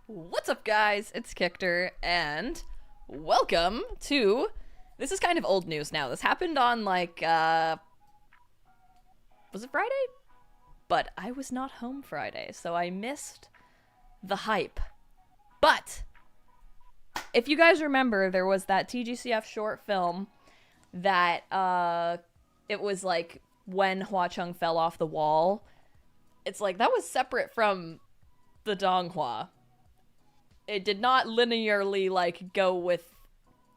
What's up, guys? It's Kictor, and welcome to... This is kind of old news now. This happened on, like, was it Friday? But I was not home Friday, so I missed the hype. But, if you guys remember, there was that Tgcf short film that, it was, like, when Hua Chung fell off the wall. It's like, that was separate from the Donghua. It did not linearly, like, go with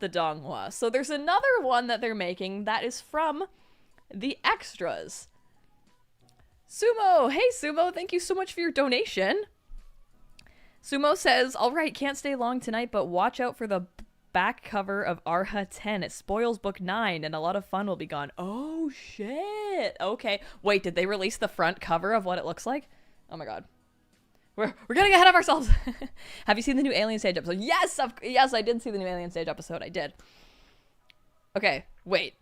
the Donghua. So there's another one that they're making that is from the extras. Sumo! Hey, Sumo! Thank you so much for your donation! Sumo says, alright, can't stay long tonight, but watch out for the back cover of Arha 10. It spoils book 9, and a lot of fun will be gone. Oh, shit! Okay. Wait, did they release the front cover of what it looks like? Oh my god. We're getting ahead of ourselves. Have you seen the new Alien Stage episode? Yes, yes, I did see the new Alien Stage episode. I did. Okay, wait.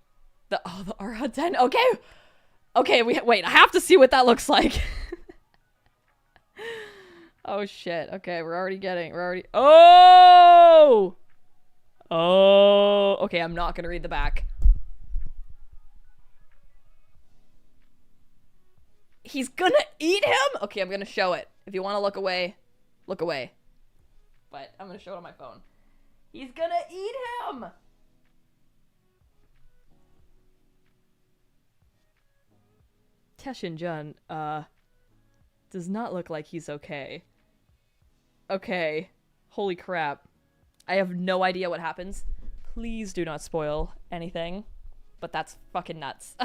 The Arha 10. Okay, wait. I have to see what that looks like. Oh shit. Okay, we're already. Oh. Okay, I'm not gonna read the back. He's gonna eat him? Okay, I'm gonna show it. If you want to look away, look away. But I'm gonna show it on my phone. He's gonna eat him! Keshin Jun, does not look like he's okay. Okay. Holy crap. I have no idea what happens. Please do not spoil anything. But that's fucking nuts.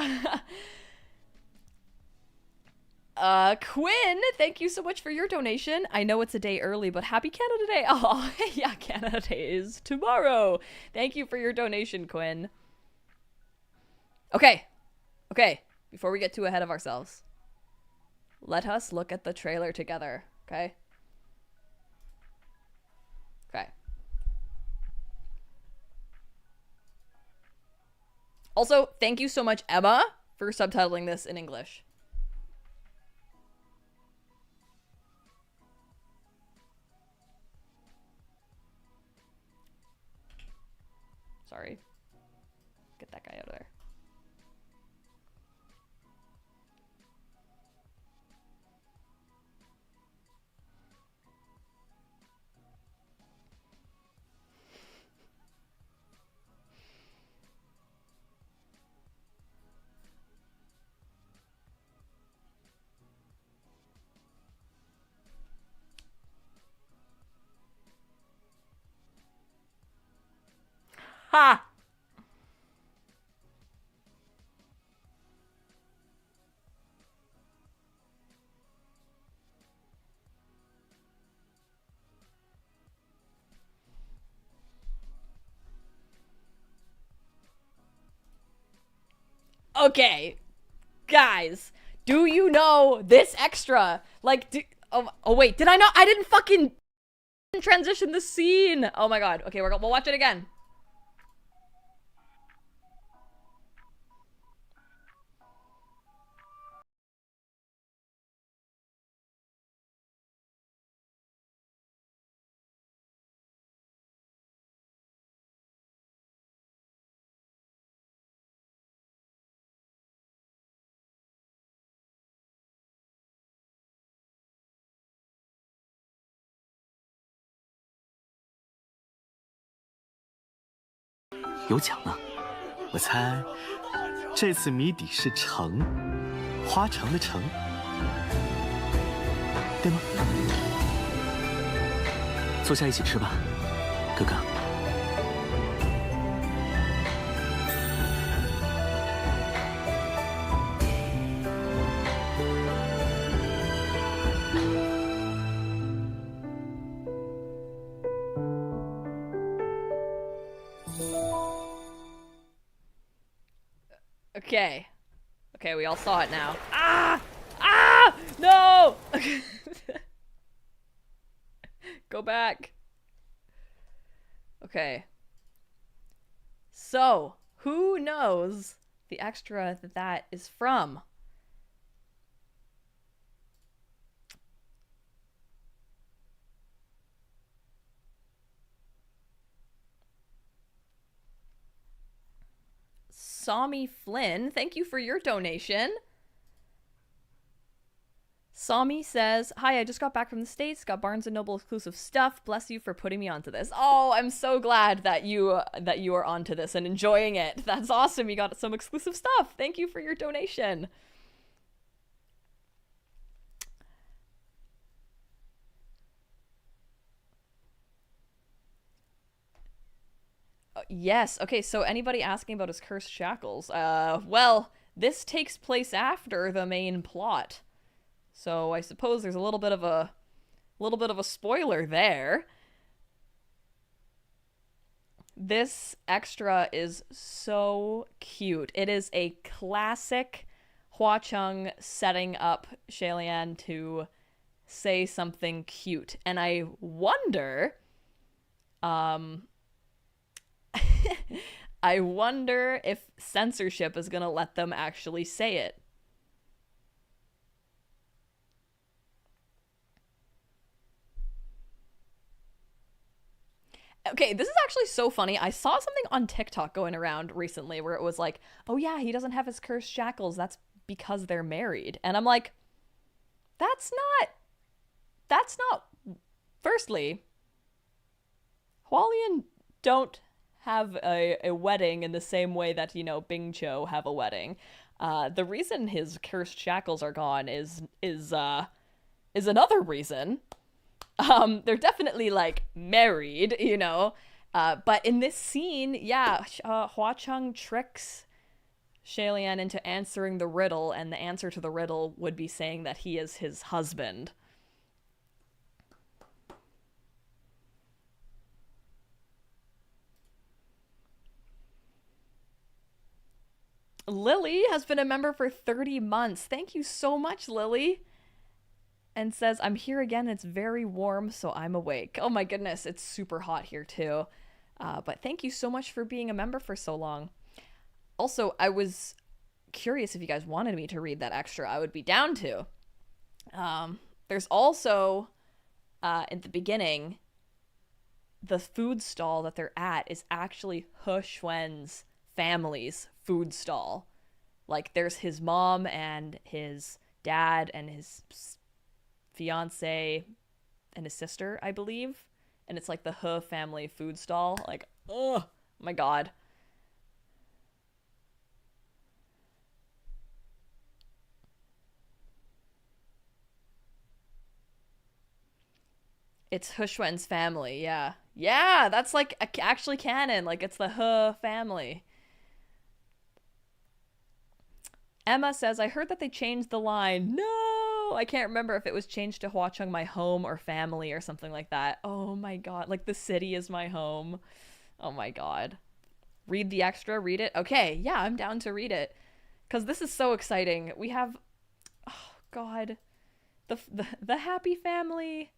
Quinn, thank you so much for your donation. I know it's a day early, but happy Canada Day. Oh, yeah, Canada Day is tomorrow. Thank you for your donation, Quinn. Okay. Okay, before we get too ahead of ourselves, let us look at the trailer together, okay? Okay. Also, thank you so much, Emma, for subtitling this in English. Sorry. Get that guy out of there. Ha! Okay, guys, do you know this extra? Like, oh wait, did I not? I didn't fucking transition the scene. Oh my god. Okay, we'll watch it again.有奖呢，我猜这次谜底是橙，花城的城，对吗？坐下一起吃吧，哥哥。Okay. Okay, we all saw it now. Ah! Ah! No! Go back. Okay. So, who knows the extra that is from? Sami Flynn, thank you for your donation. Sami says, hi, I just got back from the States, got Barnes & Noble exclusive stuff. Bless you for putting me onto this. Oh, I'm so glad that you are onto this and enjoying it. That's awesome. You got some exclusive stuff. Thank you for your donation. Yes. Okay, so anybody asking about his cursed shackles? Well, this takes place after the main plot. So I suppose there's a little bit of a spoiler there. This extra is so cute. It is a classic Hua Chung setting up Shalian to say something cute. And I wonder I wonder if censorship is gonna let them actually say it. Okay, this is actually so funny. I saw something on TikTok going around recently where it was like, oh yeah, he doesn't have his cursed shackles. That's because they're married. And I'm like, that's not, firstly, Hualien don't have a wedding in the same way that, you know, Bing Cho have a wedding. The reason his cursed shackles are gone is another reason. They're definitely like married, you know. But in this scene, yeah, Hua Cheng tricks Shalian into answering the riddle, and the answer to the riddle would be saying that he is his husband. Lily has been a member for 30 months. Thank you so much, Lily. And says, I'm here again. It's very warm, so I'm awake. Oh my goodness, it's super hot here too. But thank you so much for being a member for so long. Also, I was curious if you guys wanted me to read that extra. I would be down to. There's also, at the beginning, the food stall that they're at is actually He Xuan's family's food stall. Like, there's his mom and his dad and his fiance and his sister, I believe. And it's like the He family food stall. Like, oh my god. It's He Xuan's family, yeah. Yeah, that's like actually canon. Like, it's the He family. Emma says, I heard that they changed the line. No! I can't remember if it was changed to Hua Cheng my home or family or something like that. Oh my god. Like, the city is my home. Oh my god. Read the extra? Read it? Okay, yeah, I'm down to read it. Because this is so exciting. We have... Oh god. The happy family...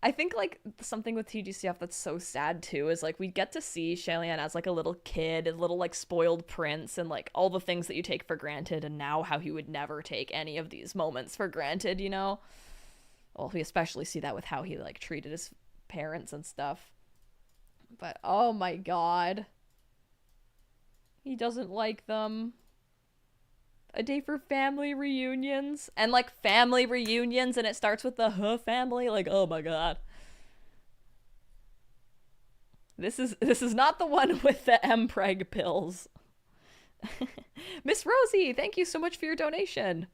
I think, like, something with Tgcf that's so sad, too, is, like, we get to see Shalian as, like, a little kid, a little, like, spoiled prince, and, like, all the things that you take for granted, and now how he would never take any of these moments for granted, you know? Well, we especially see that with how he, like, treated his parents and stuff. But, oh my god. He doesn't like them. A day for family reunions, and like family reunions, and it starts with the He family. Like, oh my god, this is not the one with the Mpreg pills. Miss Rosie, thank you so much for your donation.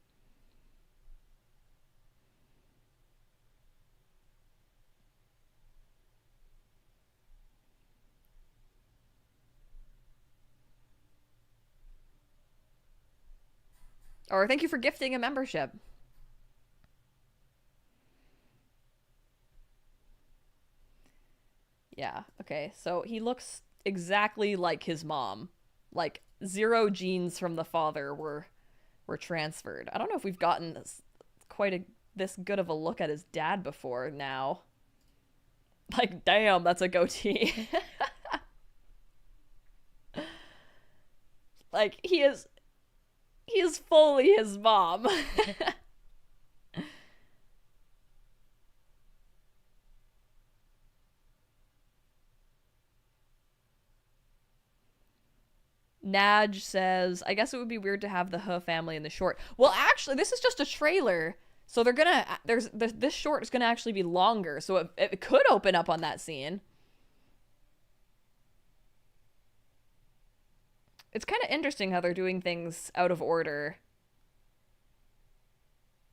Or thank you for gifting a membership. Yeah, okay. So he looks exactly like his mom. Like, 0 genes from the father were transferred. I don't know if we've gotten this good of a look at his dad before now. Like, damn, that's a goatee. Like, he is fully his mom. Naj says, I guess it would be weird to have the He family in the short. Well, actually, this is just a trailer. So they're gonna, this short is gonna actually be longer. So it could open up on that scene. It's kind of interesting how they're doing things out of order.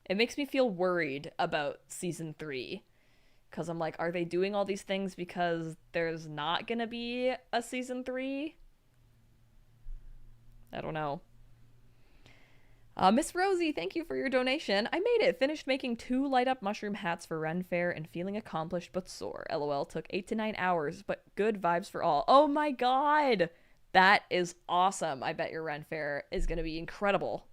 It makes me feel worried about season 3. Because I'm like, are they doing all these things because there's not gonna be a season 3? I don't know. Miss Rosie, thank you for your donation. I made it. Finished making 2 light-up mushroom hats for Ren Fair and feeling accomplished but sore. LOL, took 8 to 9 hours, but good vibes for all. Oh my god! That is awesome. I bet your Ren Fair is going to be incredible.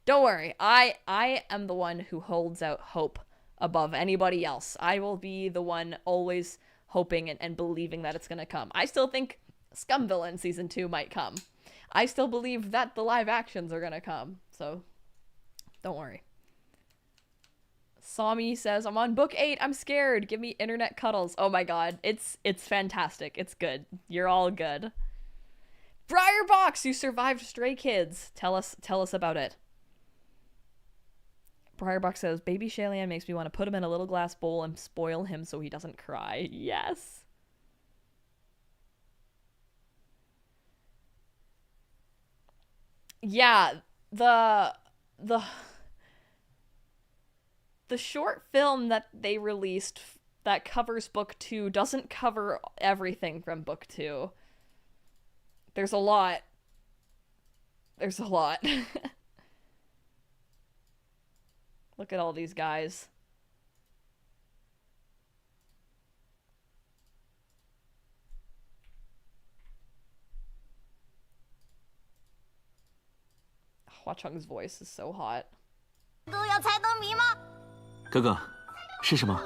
Don't worry. I am the one who holds out hope above anybody else. I will be the one always hoping and believing that it's going to come. I still think Scumvillain Season 2 might come. I still believe that the live actions are going to come. So, don't worry. Sami says, I'm on book 8. I'm scared. Give me internet cuddles. Oh my god. It's fantastic. It's good. You're all good. Briarbox, you survived Stray Kids. Tell us about it. Briarbuck says, baby Shalian makes me want to put him in a little glass bowl and spoil him so he doesn't cry. Yes. Yeah, the short film that they released that covers book 2 doesn't cover everything from book 2. There's a lot. There's a lot. Look at all these guys. Hua Cheng's voice is so hot. 哥哥，是什么？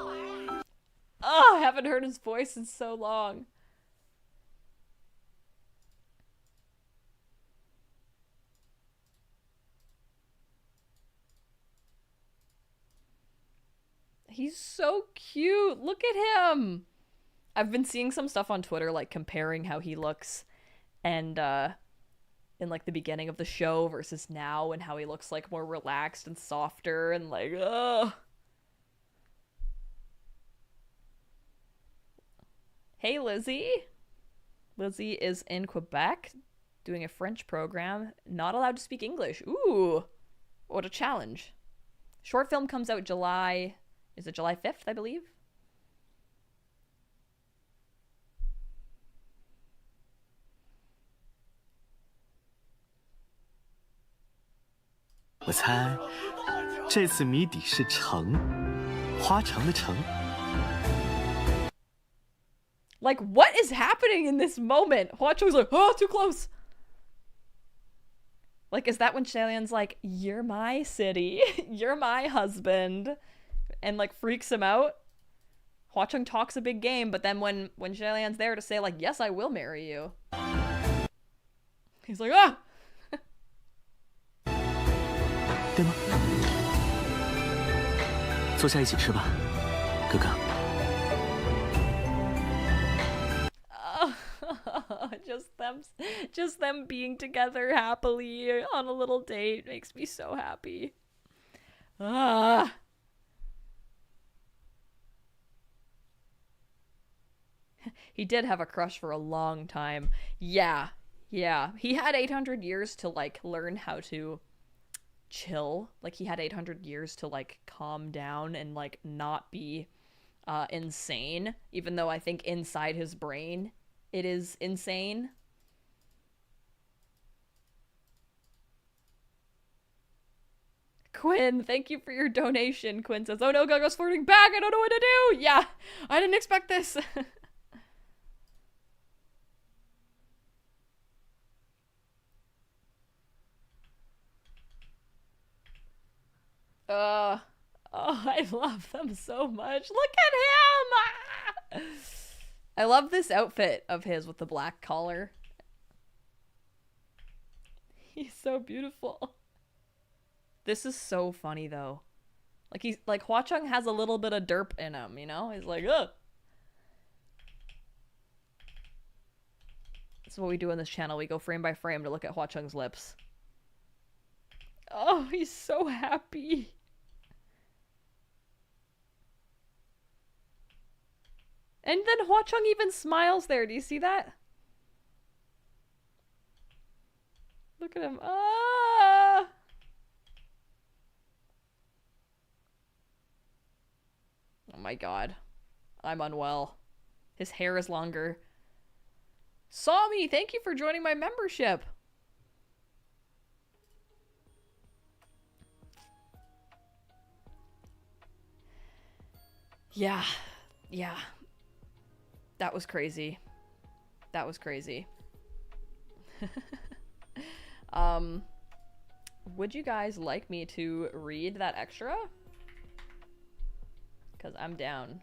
Oh, I haven't heard his voice in so long. He's so cute. Look at him. I've been seeing some stuff on Twitter, like, comparing how he looks and, in, like, the beginning of the show versus now, and how he looks, like, more relaxed and softer and, like, ugh. Hey, Lizzie. Lizzie is in Quebec doing a French program. Not allowed to speak English. Ooh, what a challenge. Short film comes out July... Is it July 5th, I believe? 我猜这次谜底是橙，花城的城。 Like, what is happening in this moment? Hua Cheng's like, oh, too close. Like, is that when Shalian's like, you're my city, you're my husband, and, like, freaks him out? Hua Cheng talks a big game, but then when Shalian's there to say, like, yes, I will marry you, he's like, ah! 对吗？坐下一起吃吧，哥哥。 just them being together happily on a little date makes me so happy. Ah. He did have a crush for a long time. Yeah. He had 800 years to, like, learn how to chill. Like, he had 800 years to, like, calm down and, like, not be insane, even though I think inside his brain it is insane. Quinn, thank you for your donation. Quinn says, oh no, Gaga's flirting back. I don't know what to do. Yeah, I didn't expect this. Oh, I love them so much. Look at him! Ah! I love this outfit of his with the black collar. He's so beautiful. This is so funny, though. Like, he's like, Hua Cheng has a little bit of derp in him, you know? He's like, ugh. That's what we do on this channel. We go frame by frame to look at Hua Cheng's lips. Oh, he's so happy. And then Hua Cheng even smiles there. Do you see that? Look at him. Ah! Oh my god. I'm unwell. His hair is longer. Sami, thank you for joining my membership. Yeah. That was crazy. That was crazy. Would you guys like me to read that extra? Because I'm down.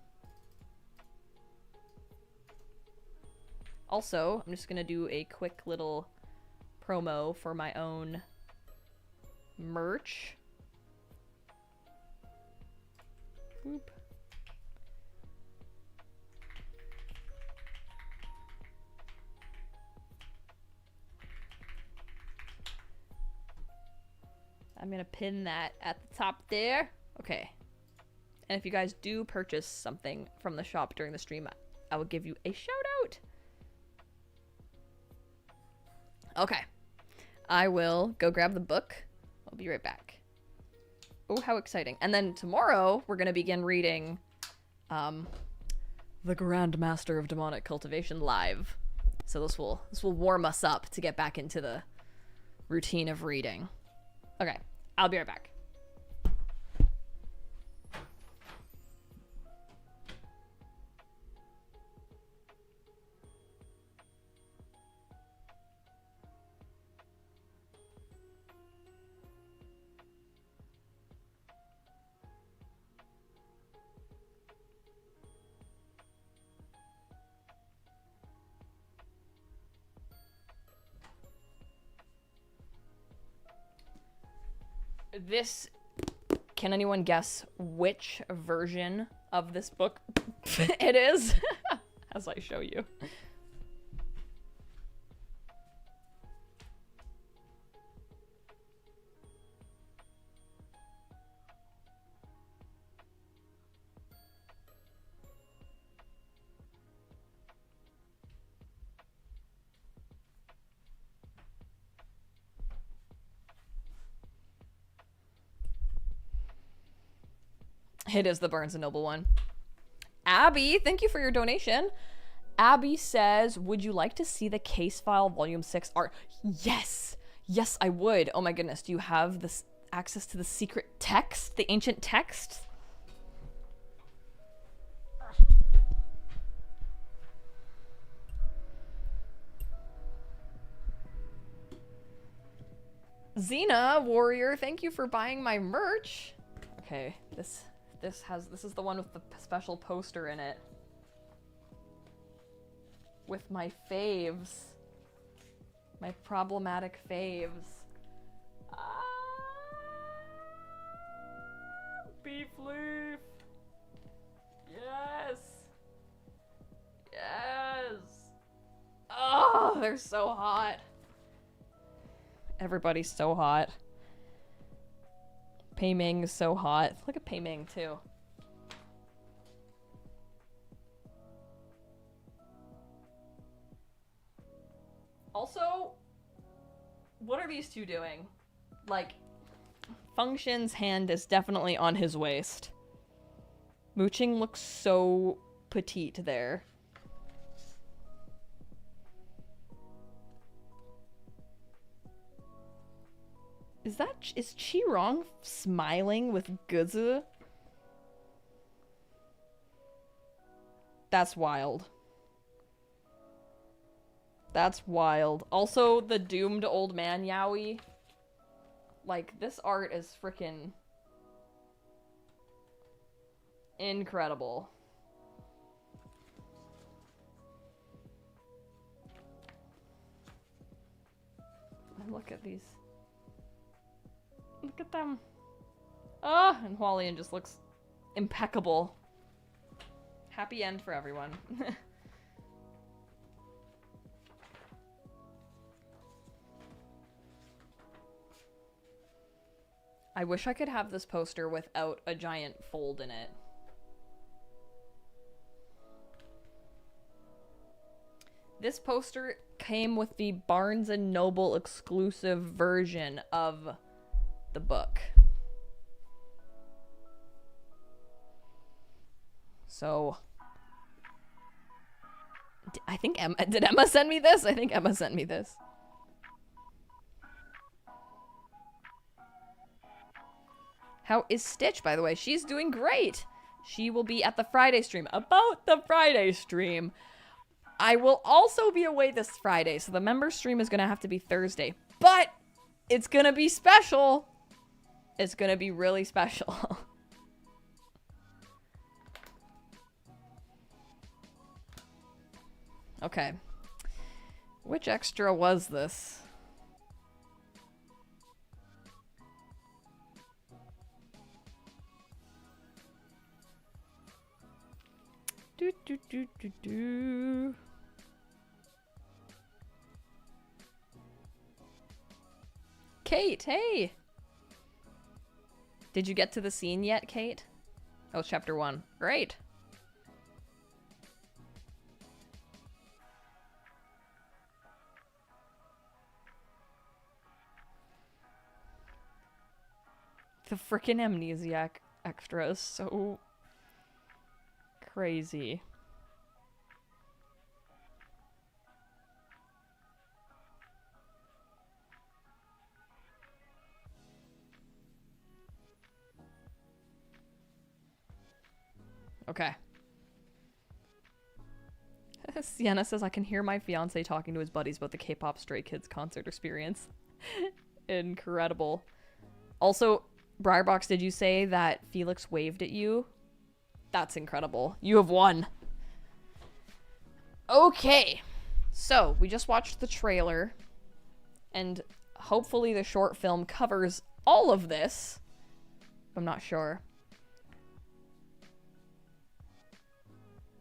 Also, I'm just gonna do a quick little promo for my own merch. Boop. I'm gonna pin that at the top there. Okay. And if you guys do purchase something from the shop during the stream, I will give you a shout out. Okay. I will go grab the book. I'll be right back. Oh, how exciting. And then tomorrow, we're going to begin reading The Grand Master of Demonic Cultivation live. So this will warm us up to get back into the routine of reading. Okay, I'll be right back. This, can anyone guess which version of this book it is? As I show you. It is the Barnes & Noble one. Abby, thank you for your donation. Abby says, would you like to see the case file volume 6 art? Yes. Yes, I would. Oh my goodness. Do you have this access to the secret text? The ancient text? Xena Warrior, thank you for buying my merch. Okay, this is the one with the special poster in it. With my faves. My problematic faves. Beef leaf. Yes. Yes. Oh, they're so hot. Everybody's so hot. Pei Ming is so hot. Look at Pei Ming, too. Also, what are these two doing? Like, Function's hand is definitely on his waist. Mooching looks so petite there. Is Chi-Rong smiling with Guzu? That's wild. That's wild. Also, the doomed old man Yaoi. Like, this art is freaking incredible. And look at these. Look at them. Ah, and Hualien just looks impeccable. Happy end for everyone. I wish I could have this poster without a giant fold in it. This poster came with the Barnes & Noble exclusive version of the book. So, I think did Emma send me this? I think Emma sent me this. How is Stitch, by the way? She's doing great. She will be at the Friday stream. About the Friday stream. I will also be away this Friday, so the member stream is going to have to be Thursday. But it's going to be special. It's going to be really special. Okay. Which extra was this? Do do do do do. Kate, hey. Did you get to the scene yet, Kate? Oh, chapter 1. Great. The frickin' amnesiac extra is so crazy. Okay. Sienna says, I can hear my fiance talking to his buddies about the K-pop Stray Kids concert experience. Incredible. Also, Briarbox, did you say that Felix waved at you? That's incredible. You have won. Okay. So, we just watched the trailer, and hopefully the short film covers all of this. I'm not sure.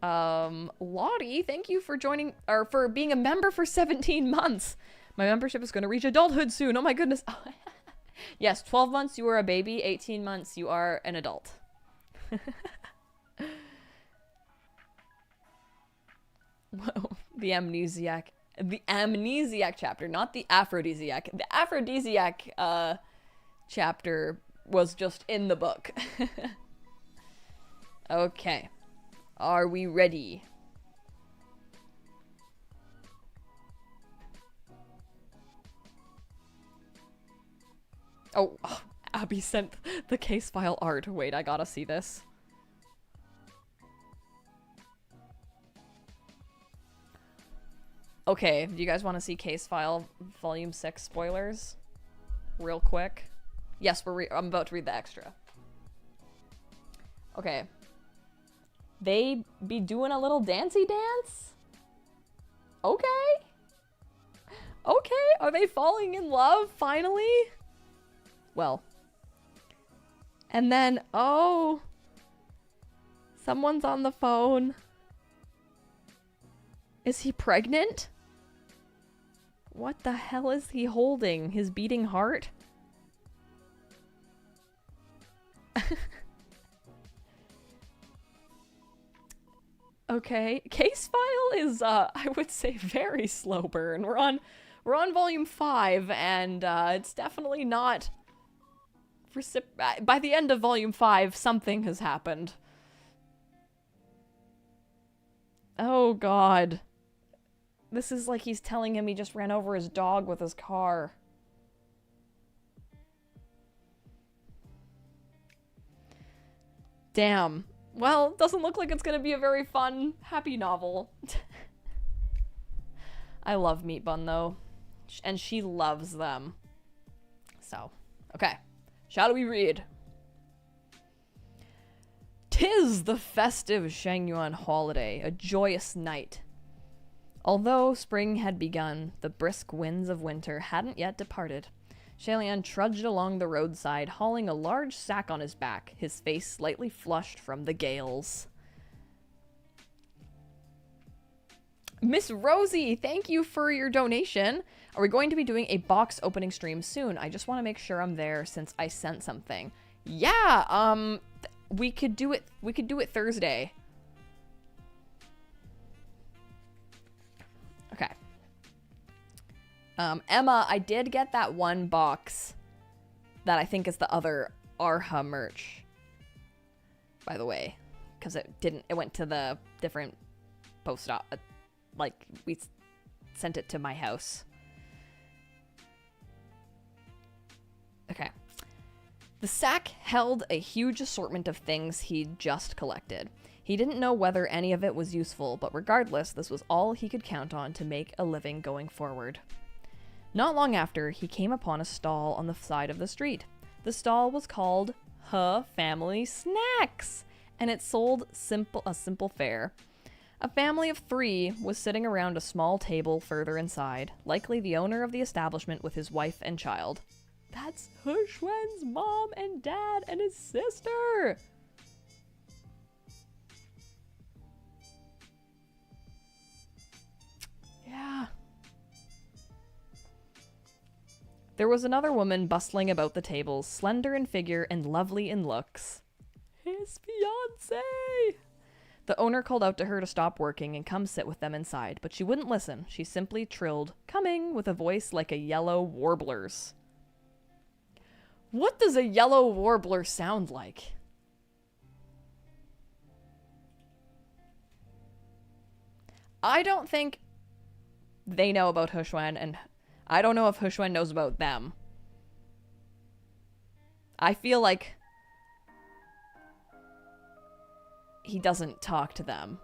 Lottie, thank you for joining, or for being a member for 17 months. My membership is going to reach adulthood soon. Oh my goodness. Yes, 12 months you are a baby, 18 months you are an adult. Whoa, the amnesiac chapter, not the aphrodisiac. The aphrodisiac chapter was just in the book. Okay. Are we ready? Oh, Abby sent the case file art. Wait, I gotta see this. Okay, do you guys want to see case file volume 6 spoilers? Real quick. Yes, I'm about to read the extra. Okay. They be doing a little dancey dance? Okay. Okay, are they falling in love finally? Well. And then, oh. Someone's on the phone. Is he pregnant? What the hell is he holding? His beating heart? Okay, case file is I would say very slow burn. We're on volume 5, and it's definitely not by the end of volume 5 something has happened. Oh god. This is like he's telling him he just ran over his dog with his car. Damn. Well, doesn't look like it's gonna be a very fun, happy novel. I love Meat Bun, though. And she loves them. So, okay. Shall we read? 'Tis the festive Shangyuan holiday, a joyous night. Although spring had begun, the brisk winds of winter hadn't yet departed. Shalian trudged along the roadside, hauling a large sack on his back, his face slightly flushed from the gales. Miss Rosie, thank you for your donation. Are we going to be doing a box opening stream soon? I just want to make sure I'm there since I sent something. Yeah, we could do it Thursday. Okay. Emma, I did get that one box that I think is the other Arha merch, by the way, because it went to the different post op, like we sent it to my house. Okay. The sack held a huge assortment of things he'd just collected. He didn't know whether any of it was useful, but regardless, this was all he could count on to make a living going forward. Not long after, he came upon a stall on the side of the street. The stall was called Huh Family Snacks, and it sold a simple fare. A family of 3 was sitting around a small table further inside, likely the owner of the establishment with his wife and child. That's Hushwen's mom and dad and his sister! Yeah. There was another woman bustling about the tables, slender in figure and lovely in looks. His fiancé! The owner called out to her to stop working and come sit with them inside, but she wouldn't listen. She simply trilled, "Coming," with a voice like a yellow warbler's. What does a yellow warbler sound like? I don't think they know about Hushwan, and I don't know if Hushwan knows about them. I feel like he doesn't talk to them.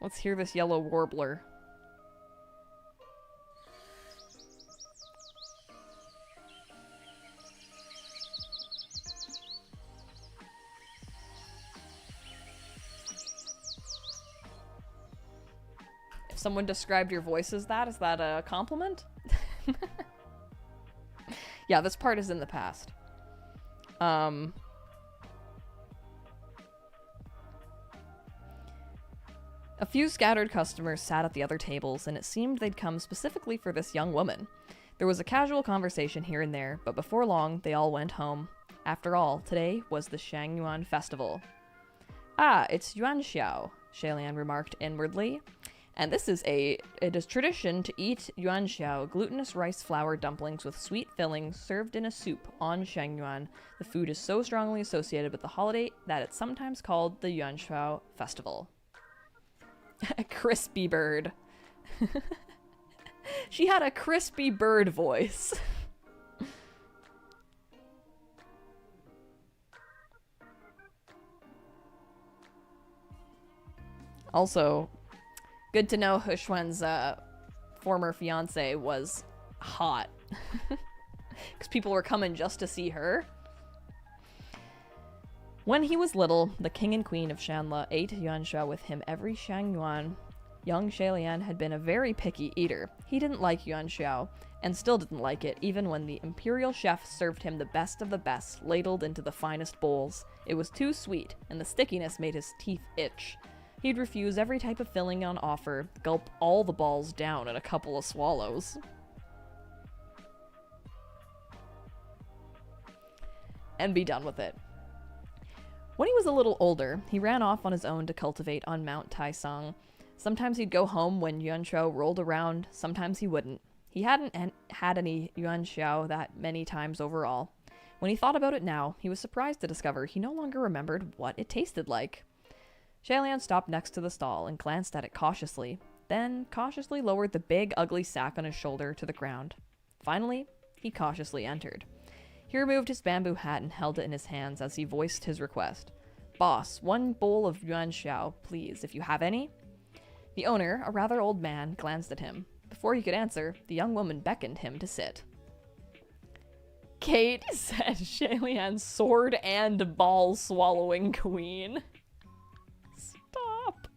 Let's hear this yellow warbler. If someone described your voice as that, is that a compliment? Yeah, this part is in the past. A few scattered customers sat at the other tables, and it seemed they'd come specifically for this young woman. There was a casual conversation here and there, but before long, they all went home. After all, today was the Shangyuan festival. "Ah, it's Yuan Xiao," Shalian remarked inwardly. And it is tradition to eat yuan xiao, glutinous rice flour dumplings with sweet fillings served in a soup on Shangyuan. The food is so strongly associated with the holiday that it's sometimes called the Yuan Xiao Festival. A crispy bird. She had a crispy bird voice. Also, good to know Hushwan's former fiance was hot. Because people were coming just to see her. When he was little, the king and queen of Shanla ate yuanxia with him every Shangyuan. Young Shalian had been a very picky eater. He didn't like yuanxiao, and still didn't like it, even when the imperial chef served him the best of the best, ladled into the finest bowls. It was too sweet, and the stickiness made his teeth itch. He'd refuse every type of filling on offer, gulp all the balls down in a couple of swallows. And be done with it. When he was a little older, he ran off on his own to cultivate on Mount Taisang. Sometimes he'd go home when yuanxiao rolled around, sometimes he wouldn't. He hadn't had any yuanxiao that many times overall. When he thought about it now, he was surprised to discover he no longer remembered what it tasted like. Shalian stopped next to the stall and glanced at it cautiously, then cautiously lowered the big, ugly sack on his shoulder to the ground. Finally, he cautiously entered. He removed his bamboo hat and held it in his hands as he voiced his request. "Boss, 1 bowl of yuanxiao, please, if you have any." The owner, a rather old man, glanced at him. Before he could answer, the young woman beckoned him to sit. "Kate," said Shalian's sword and ball-swallowing queen. Stop.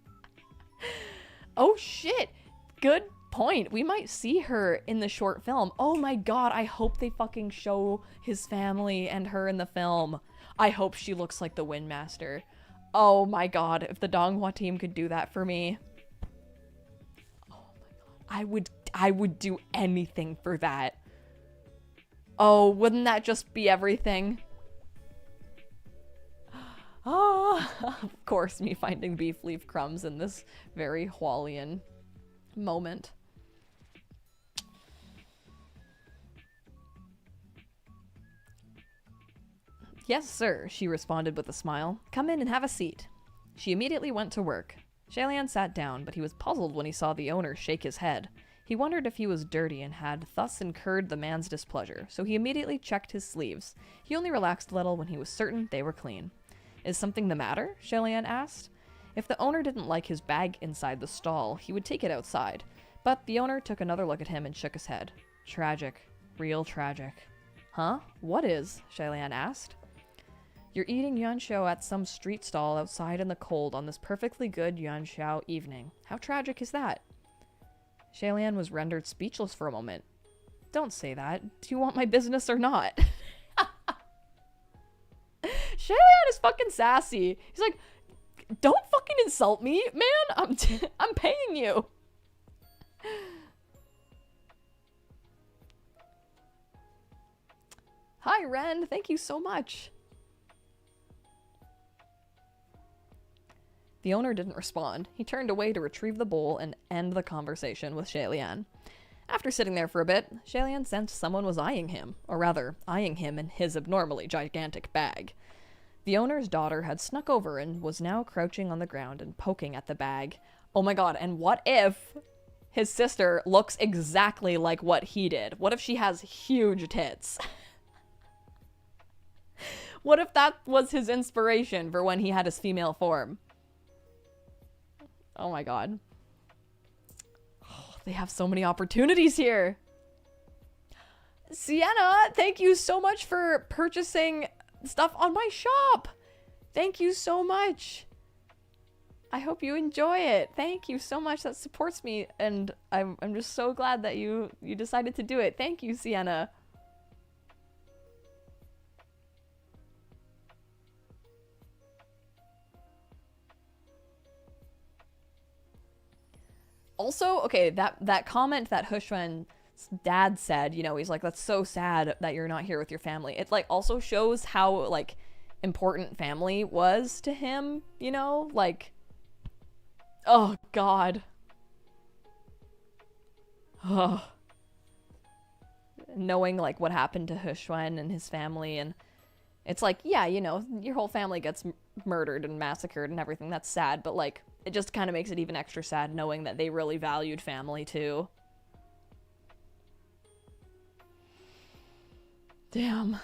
Oh shit! Good point. We might see her in the short film. Oh my god, I hope they fucking show his family and her in the film. I hope she looks like the Windmaster. Oh my god, if the Donghua team could do that for me. I would do anything for that. Oh, wouldn't that just be everything? Oh, of course, me finding beef leaf crumbs in this very Hualian moment. "Yes, sir," she responded with a smile. "Come in and have a seat." She immediately went to work. Shalian sat down, but he was puzzled when he saw the owner shake his head. He wondered if he was dirty and had thus incurred the man's displeasure, so he immediately checked his sleeves. He only relaxed a little when he was certain they were clean. "Is something the matter?" Shalian asked. If the owner didn't like his bag inside the stall, he would take it outside. But the owner took another look at him and shook his head. "Tragic. Real tragic." "Huh? What is?" Shalian asked. "You're eating yuanxiao at some street stall outside in the cold on this perfectly good yuanxiao evening. How tragic is that?" Shalian was rendered speechless for a moment. "Don't say that. Do you want my business or not?" Shalian is fucking sassy. He's like, Don't fucking insult me, man. I'm paying you. Hi, Ren. Thank you so much. The owner didn't respond. He turned away to retrieve the bowl and end the conversation with Shalian. After sitting there for a bit, Shalian sensed someone was eyeing him, or rather, eyeing him in his abnormally gigantic bag. The owner's daughter had snuck over and was now crouching on the ground and poking at the bag. Oh my god, and what if his sister looks exactly like what he did? What if she has huge tits? What if that was his inspiration for when he had his female form? Oh my god. Oh, they have so many opportunities here. Sienna, thank you so much for purchasing stuff on my shop. Thank you so much. I hope you enjoy it. Thank you so much. That supports me, and I'm just so glad that you decided to do it. Thank you, Sienna. Also, okay, that comment that Hushwen's dad said, you know, he's like, that's so sad that you're not here with your family. It, like, also shows how, like, important family was to him, you know? Like, oh, God. Oh. Knowing, like, what happened to Hushwen and his family, and it's like, yeah, you know, your whole family gets murdered and massacred and everything. That's sad, but, like, it just kind of makes it even extra sad knowing that they really valued family, too. Damn.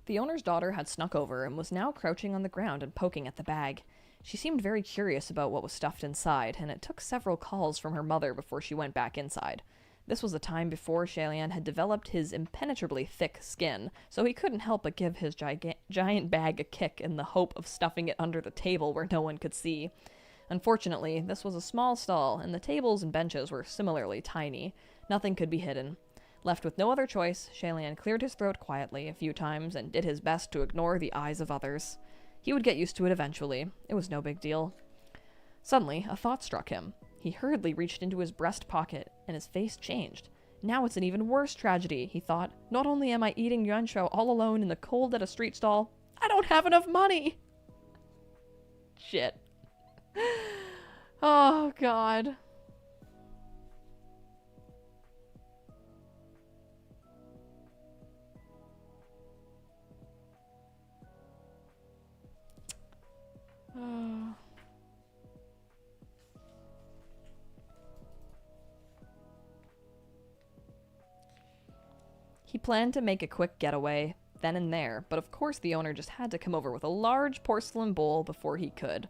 The owner's daughter had snuck over and was now crouching on the ground and poking at the bag. She seemed very curious about what was stuffed inside, and it took several calls from her mother before she went back inside. This was a time before Shalian had developed his impenetrably thick skin, so he couldn't help but give his giant bag a kick in the hope of stuffing it under the table where no one could see. Unfortunately, this was a small stall, and the tables and benches were similarly tiny. Nothing could be hidden. Left with no other choice, Shalian cleared his throat quietly a few times and did his best to ignore the eyes of others. He would get used to it eventually. It was no big deal. Suddenly, a thought struck him. He hurriedly reached into his breast pocket, and his face changed. Now it's an even worse tragedy, he thought. Not only am I eating yuanshou all alone in the cold at a street stall, I don't have enough money! Shit. Oh, God. He planned to make a quick getaway, then and there, but of course the owner just had to come over with a large porcelain bowl before he could.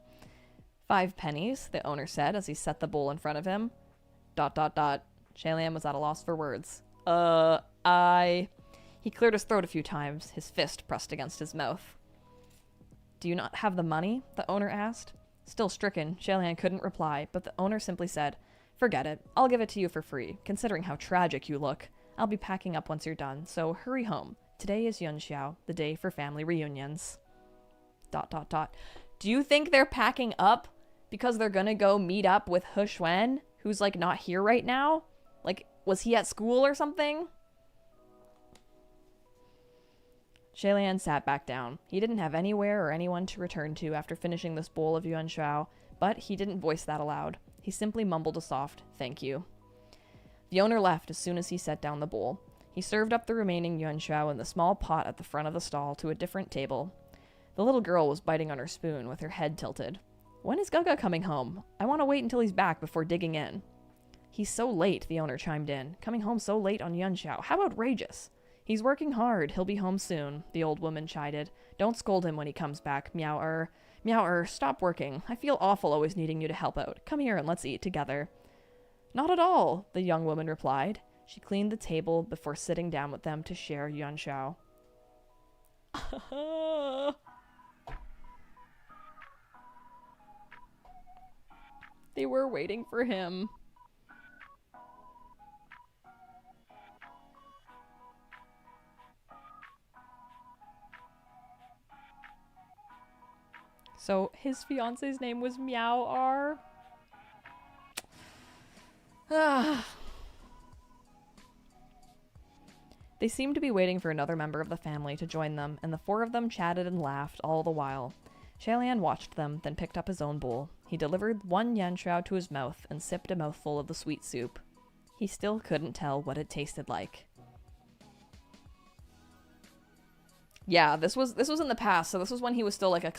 5 pennies, the owner said as he set the bowl in front of him. ... Shalian was at a loss for words. He cleared his throat a few times, his fist pressed against his mouth. Do you not have the money? The owner asked. Still stricken, Shalian couldn't reply, but the owner simply said, Forget it. I'll give it to you for free, considering how tragic you look. I'll be packing up once you're done, so hurry home. Today is Yunxiao, the day for family reunions. ... Do you think they're packing up because they're gonna go meet up with Hushwen, who's, like, not here right now? Like, was he at school or something? Shalian sat back down. He didn't have anywhere or anyone to return to after finishing this bowl of yuanshou, but he didn't voice that aloud. He simply mumbled a soft, thank you. The owner left as soon as he set down the bowl. He served up the remaining yuanshou in the small pot at the front of the stall to a different table. The little girl was biting on her spoon with her head tilted. When is Gaga coming home? I want to wait until he's back before digging in. He's so late, the owner chimed in. Coming home so late on yuanshou. How outrageous. He's working hard. He'll be home soon, the old woman chided. Don't scold him when he comes back, Meow-er. Meow-er, stop working. I feel awful always needing you to help out. Come here and let's eat together. Not at all, the young woman replied. She cleaned the table before sitting down with them to share yuanshou. They were waiting for him. So his fiance's name was Meow R. Ah. They seemed to be waiting for another member of the family to join them, and the four of them chatted and laughed all the while. Shalian watched them, then picked up his own bowl. He delivered one yanshao to his mouth and sipped a mouthful of the sweet soup. He still couldn't tell what it tasted like. Yeah, this was in the past, so this was when he was still like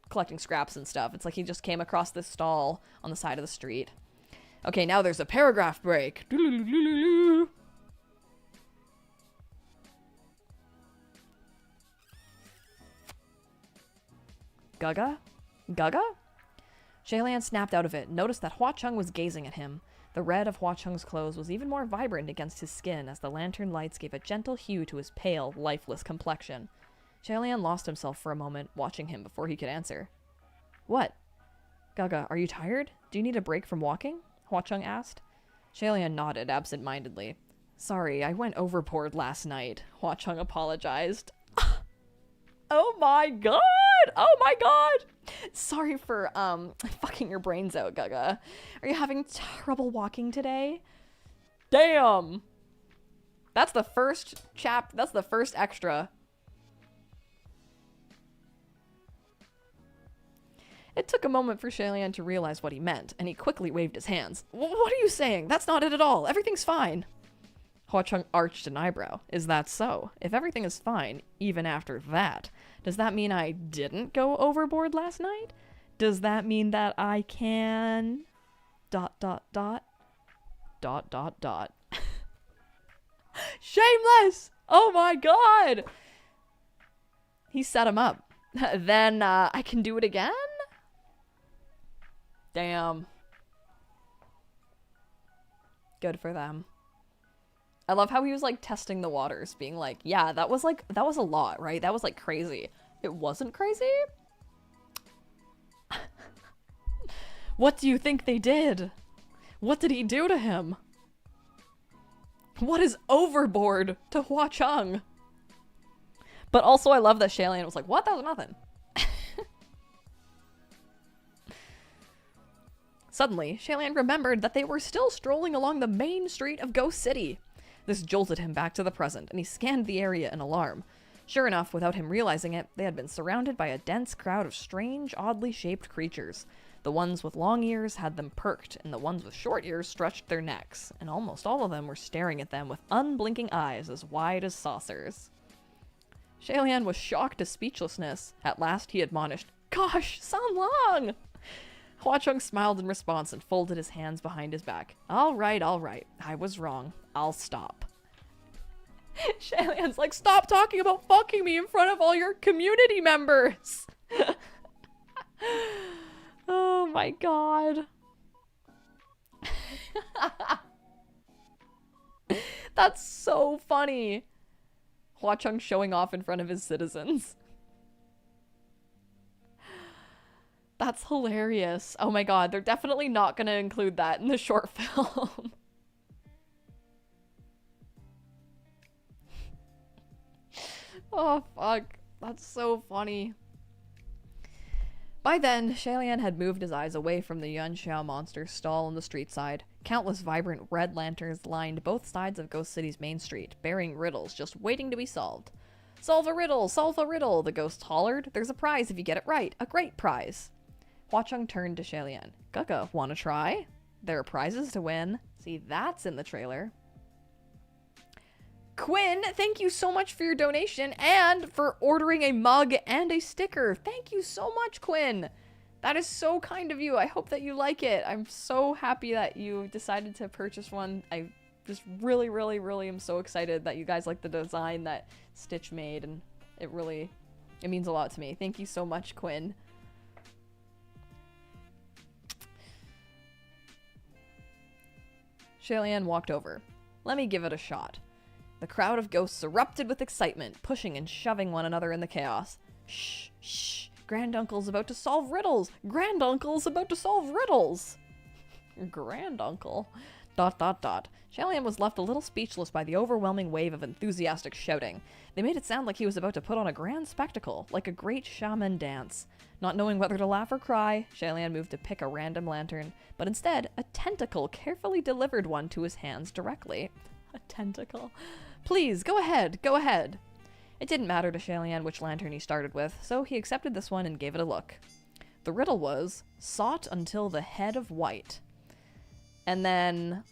collecting scraps and stuff. It's like he just came across this stall on the side of the street. Okay, now there's a paragraph break. Gaga? Gaga? Shalian snapped out of it and noticed that Hua Chung was gazing at him. The red of Hua Chung's clothes was even more vibrant against his skin as the lantern lights gave a gentle hue to his pale, lifeless complexion. Shalian lost himself for a moment, watching him before he could answer. What? Gaga, are you tired? Do you need a break from walking? Hua Chung asked. Shalian nodded absent-mindedly. Sorry, I went overboard last night, Hua Chung apologized. Oh my god! Oh my god! Sorry for, fucking your brains out, Gaga. Are you having trouble walking today? Damn! That's the first that's the first extra. It took a moment for Shalian to realize what he meant, and he quickly waved his hands. What are you saying? That's not it at all. Everything's fine. Hua Chung arched an eyebrow. Is that so? If everything is fine, even after that, does that mean I didn't go overboard last night? Does that mean that I can... ... Shameless! Oh my god! He set him up. Then, I can do it again? Damn. Good for them. I love how he was, like, testing the waters, being like, yeah, that was a lot, right? That was, like, crazy. It wasn't crazy? What do you think they did? What did he do to him? What is overboard to Hua Chung? But also, I love that Shalian was like, what? That was nothing. Suddenly, Shalian remembered that they were still strolling along the main street of Ghost City. This jolted him back to the present, and he scanned the area in alarm. Sure enough, without him realizing it, they had been surrounded by a dense crowd of strange, oddly shaped creatures. The ones with long ears had them perked, and the ones with short ears stretched their necks, and almost all of them were staring at them with unblinking eyes as wide as saucers. Shalian was shocked to speechlessness. At last he admonished, Gosh, San Long! Hua Chung smiled in response and folded his hands behind his back. All right, I was wrong. I'll stop. Shalian's like, stop talking about fucking me in front of all your community members! Oh my god. That's so funny. Hua Chung showing off in front of his citizens. That's hilarious. Oh my god, they're definitely not gonna include that in the short film. Oh fuck, that's so funny. By then, Shalian had moved his eyes away from the Yuanxiao monster's stall on the street side. Countless vibrant red lanterns lined both sides of Ghost City's main street, bearing riddles just waiting to be solved. Solve a riddle, the ghost hollered. There's a prize if you get it right, a great prize. Hua Chung turned to Shalian. Gaga, wanna try? There are prizes to win. See, that's in the trailer. Quinn, thank you so much for your donation and for ordering a mug and a sticker. Thank you so much, Quinn. That is so kind of you. I hope that you like it. I'm so happy that you decided to purchase one. I just really, really, really am so excited that you guys like the design that Stitch made, and it means a lot to me. Thank you so much, Quinn. Shalian walked over. Let me give it a shot. The crowd of ghosts erupted with excitement, pushing and shoving one another in the chaos. Shh, shh. Granduncle's about to solve riddles. Granduncle's about to solve riddles. Granduncle. Shalian was left a little speechless by the overwhelming wave of enthusiastic shouting. They made it sound like he was about to put on a grand spectacle, like a great shaman dance. Not knowing whether to laugh or cry, Shalian moved to pick a random lantern, but instead, a tentacle carefully delivered one to his hands directly. A tentacle. Please, go ahead, go ahead. It didn't matter to Shalian which lantern he started with, so he accepted this one and gave it a look. The riddle was, sought until the head of white. And then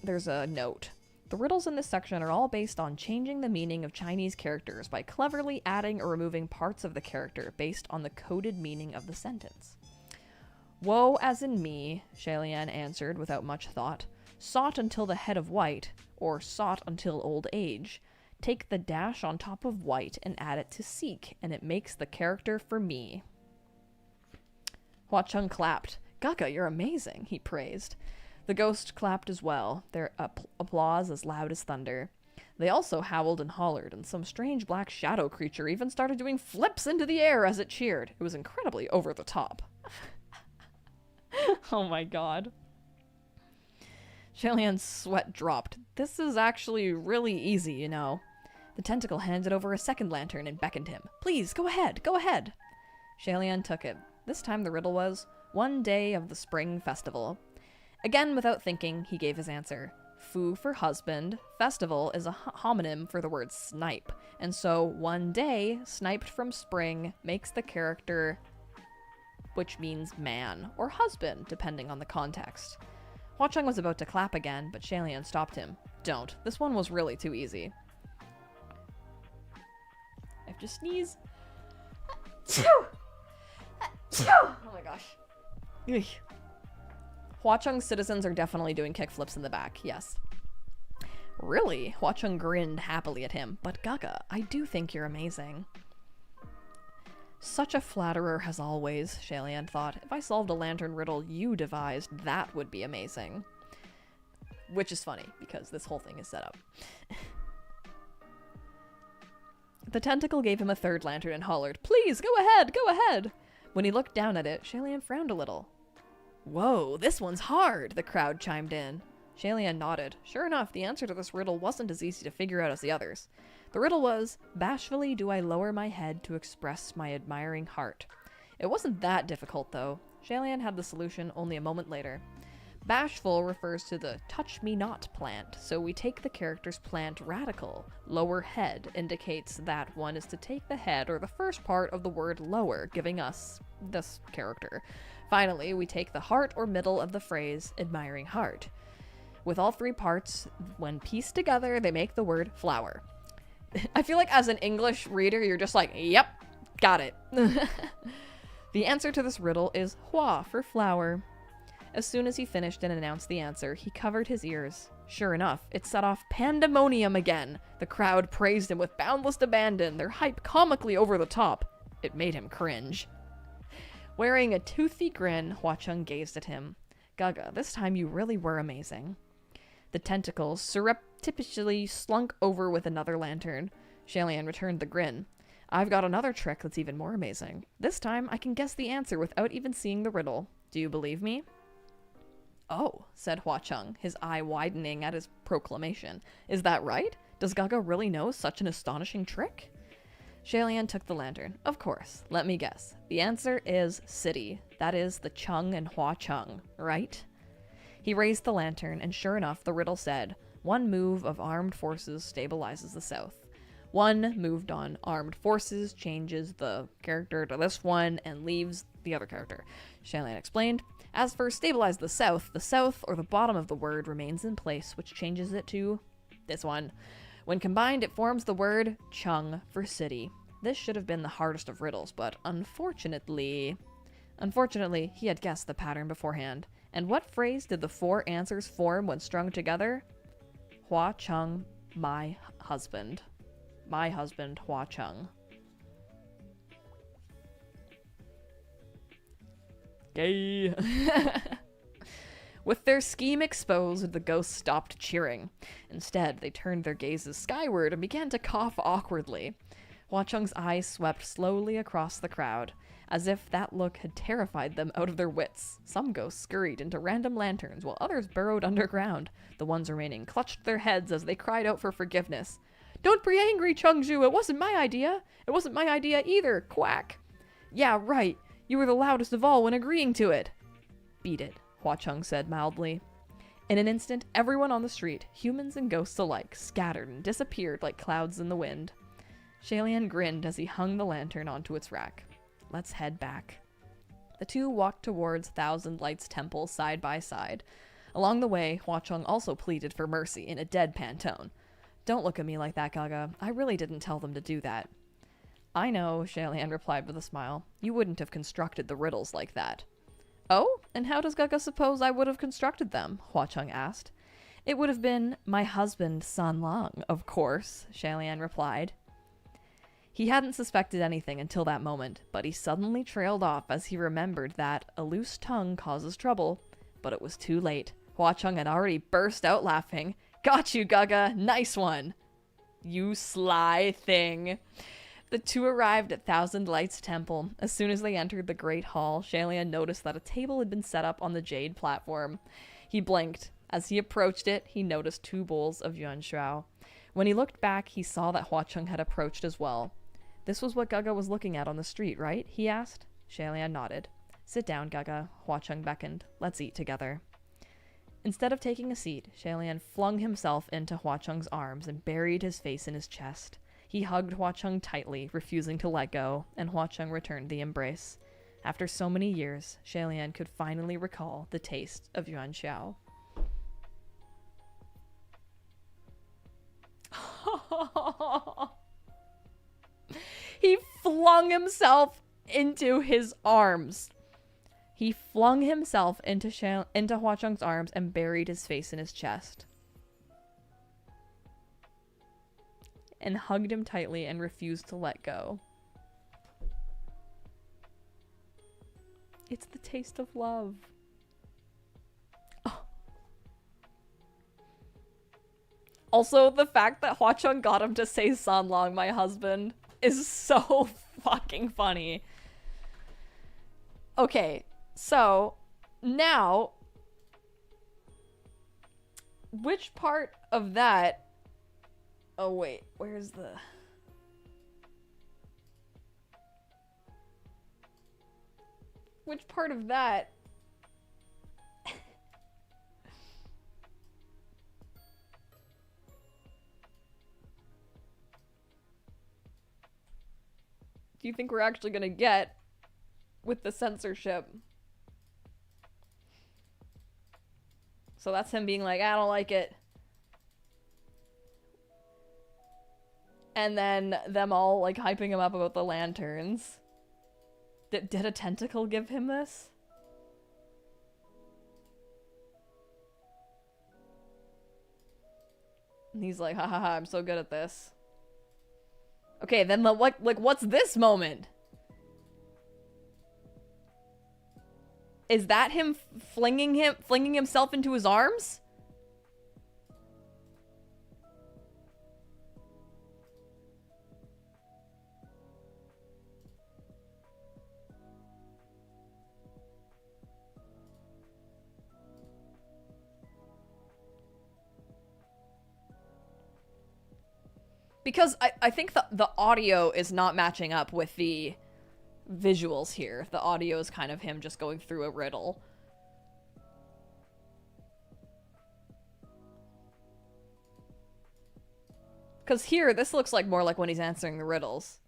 there's a note. The riddles in this section are all based on changing the meaning of Chinese characters by cleverly adding or removing parts of the character based on the coded meaning of the sentence. Woe as in me, Shalian answered without much thought. Sought until the head of white, or sought until old age. Take the dash on top of white and add it to seek, and it makes the character for me. Hua Chung clapped. Gaga, you're amazing, he praised. The ghost clapped as well, their applause as loud as thunder. They also howled and hollered, and some strange black shadow creature even started doing flips into the air as it cheered. It was incredibly over the top. Oh my god. Shalian's sweat dropped. This is actually really easy, you know. The tentacle handed over a second lantern and beckoned him. Please, go ahead, go ahead. Shalian took it. This time the riddle was, one day of the spring festival. Again, without thinking, he gave his answer. Fu for husband, festival is a homonym for the word snipe, and so one day, sniped from spring, makes the character, which means man, or husband, depending on the context. Hua Chung was about to clap again, but Shalian stopped him. Don't. This one was really too easy. I have to sneeze. Oh my gosh. Hua Chung's citizens are definitely doing kickflips in the back, yes. Really? Hua Chung grinned happily at him. But Gaga, I do think you're amazing. Such a flatterer as always, Shalian thought. If I solved a lantern riddle you devised, that would be amazing. Which is funny, because this whole thing is set up. The tentacle gave him a third lantern and hollered, Please, go ahead, go ahead! When he looked down at it, Shalian frowned a little. Whoa, this one's hard, the crowd chimed in. Shalian nodded. Sure enough, the answer to this riddle wasn't as easy to figure out as the others. The riddle was, bashfully do I lower my head to express my admiring heart. It wasn't that difficult, though. Shalian had the solution only a moment later. Bashful refers to the touch-me-not plant, so we take the character's plant radical. Lower head indicates that one is to take the head or the first part of the word lower, giving us this character. Finally, we take the heart or middle of the phrase, admiring heart. With all three parts, when pieced together, they make the word flower. I feel like as an English reader, you're just like, yep, got it. The answer to this riddle is hua for flower. As soon as he finished and announced the answer, he covered his ears. Sure enough, it set off pandemonium again. The crowd praised him with boundless abandon, their hype comically over the top. It made him cringe. Wearing a toothy grin, Hua Chung gazed at him. Gaga, this time you really were amazing. The tentacles surreptitiously slunk over with another lantern. Shalian returned the grin. I've got another trick that's even more amazing. This time I can guess the answer without even seeing the riddle. Do you believe me? Oh, said Hua Chung, his eye widening at his proclamation. Is that right? Does Gaga really know such an astonishing trick? Shalian took the lantern. Of course. Let me guess. The answer is city. That is the Chung and Hua Chung, right? He raised the lantern, and sure enough, the riddle said, one move of armed forces stabilizes the south. One moved on armed forces changes the character to this one and leaves the other character. Shalian explained. As for stabilize the south or the bottom of the word remains in place, which changes it to this one. When combined, it forms the word Chung for city. This should have been the hardest of riddles, but unfortunately, he had guessed the pattern beforehand. And what phrase did the four answers form when strung together? Hua Chung, my husband. My husband, Hua Chung. Gay. With their scheme exposed, the ghosts stopped cheering. Instead, they turned their gazes skyward and began to cough awkwardly. Hua Chung's eyes swept slowly across the crowd. as if that look had terrified them out of their wits. Some ghosts scurried into random lanterns, while others burrowed underground. The ones remaining clutched their heads as they cried out for forgiveness. "Don't be angry, Chungju. It wasn't my idea. It wasn't my idea either. Quack." "Yeah, right. You were the loudest of all when agreeing to it." "Beat it," Hua Chung said mildly. In an instant, everyone on the street, humans and ghosts alike, scattered and disappeared like clouds in the wind. Shalian grinned as he hung the lantern onto its rack. "Let's head back." The two walked towards Thousand Lights Temple side by side. Along the way, Hua Chung also pleaded for mercy in a deadpan tone. "Don't look at me like that, Gaga. I really didn't tell them to do that." "I know," Shalian replied with a smile. "You wouldn't have constructed the riddles like that." "Oh? And how does Gaga suppose I would have constructed them?" Hua Chung asked. "It would have been my husband, San Lang, of course," Shalian replied. He hadn't suspected anything until that moment, but he suddenly trailed off as he remembered that a loose tongue causes trouble. But it was too late. Hua Chung had already burst out laughing. "Got you, Gaga! Nice one!" "You sly thing!" The two arrived at Thousand Lights Temple. As soon as they entered the Great Hall, Shalian noticed that a table had been set up on the jade platform. He blinked. As he approached it, he noticed 2 bowls of yuan shuao. When he looked back, he saw that Hua Chung had approached as well. "This was what Gaga was looking at on the street, right?" he asked. Shalian nodded. "Sit down, Gaga," Hua Chung beckoned. "Let's eat together." Instead of taking a seat, Shalian flung himself into Hua Chung's arms and buried his face in his chest. He hugged Hua Chung tightly, refusing to let go, and Hua Chung returned the embrace. After so many years, Shalian could finally recall the taste of yuan xiao. He flung himself into his arms. He flung himself into Hua Chung's arms and buried his face in his chest. And hugged him tightly and refused to let go. It's the taste of love. Oh. Also, the fact that Hua Chung got him to say "San Lang, my husband," is so fucking funny. Okay, so now, which part of that... Oh wait, where's the... Which part of that... do you think we're actually gonna get with the censorship? So that's him being like, "I don't like it." And then them all like hyping him up about the lanterns. Did a tentacle give him this? And he's like, "Ha ha ha, I'm so good at this." Okay, then what's this moment? Is that him flinging himself into his arms? Because I think the audio is not matching up with the visuals here. The audio is kind of him just going through a riddle. Because here, this looks like more like when he's answering the riddles.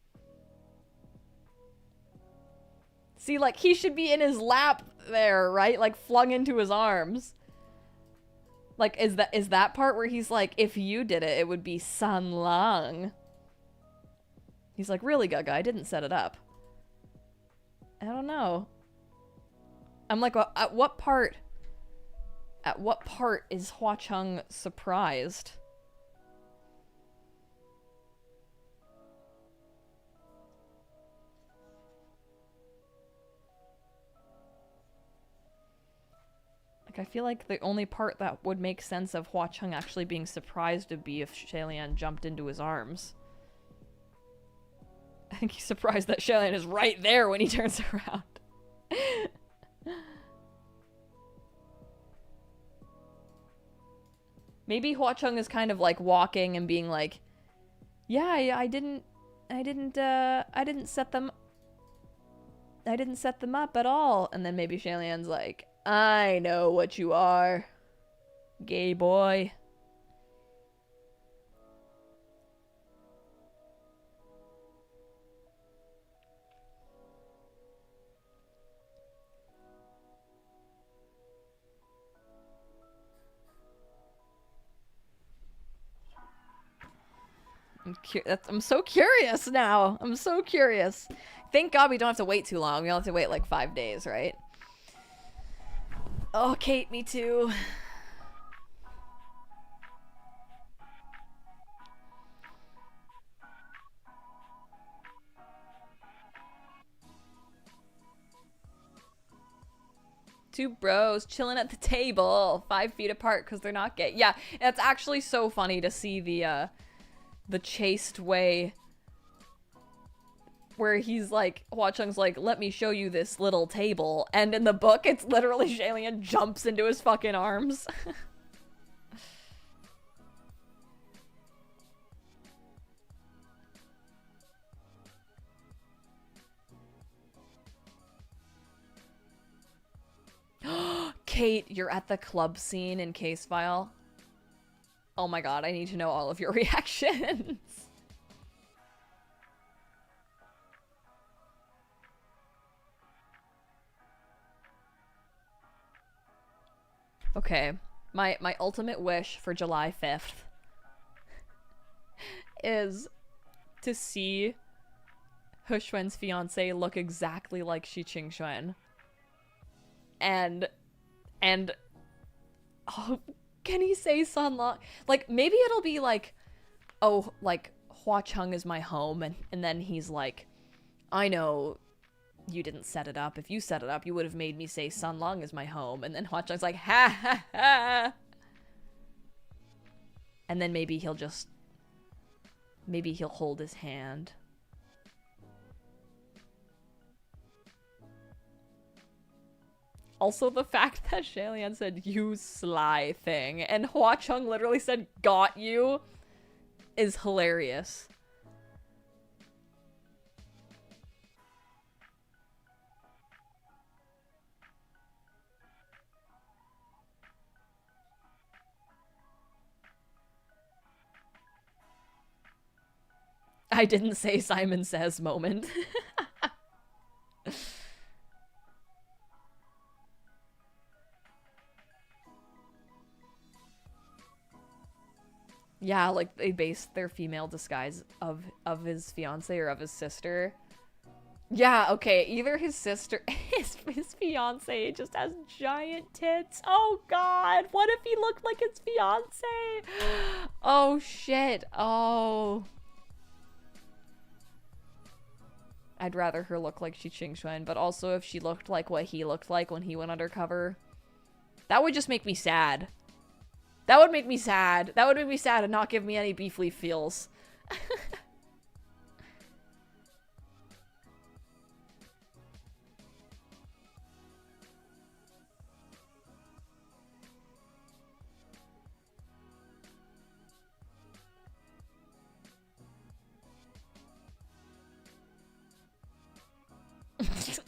See, like, he should be in his lap there, right? Like, flung into his arms. Like, is that part where he's like, "If you did it, it would be San Lang." He's like, "Really, Gaga? I didn't set it up." I don't know. I'm like, well, at what part is Hua Chung surprised? I feel like the only part that would make sense of Hua Chung actually being surprised would be if Shalian jumped into his arms. I think he's surprised that Xiaolian is right there when he turns around. Maybe Hua Chung is kind of like walking and being like, yeah, I didn't set them up at all. And then maybe Xiaolian's like, I know what you are, gay boy. I'm so curious now. I'm so curious. Thank God we don't have to wait too long. We don't have to wait like 5 days, right? Oh, Kate, me too. Two bros chilling at the table, 5 feet apart because they're not gay. Yeah, it's actually so funny to see the chaste way where he's like, Hua Chung's like, let me show you this little table. And in the book, it's literally Xiaolian jumps into his fucking arms. Kate, you're at the club scene in Case File. Oh my god, I need to know all of your reactions. Okay, my ultimate wish for July 5th is to see He Xuan's fiance look exactly like Shi Qingxuan. And oh, can he say Sun Long? Like, maybe it'll be like, oh, like, Hua Chung is my home, and then he's like, I know you didn't set it up. If you set it up, you would have made me say Sun Long is my home. And then Hua Chung's like, ha ha ha. And then maybe he'll hold his hand. Also, the fact that Xiaolian said, you sly thing, and Hua Chung literally said, got you, is hilarious. I didn't say Simon Says moment. Yeah, like they based their female disguise of his fiance or of his sister. Yeah, okay, either his sister, his fiance just has giant tits. Oh god, what if he looked like his fiance? Oh shit, oh. I'd rather her look like Shi Qingxuan, but also if she looked like what he looked like when he went undercover, that would just make me sad. That would make me sad. That would make me sad and not give me any beef leaf feels.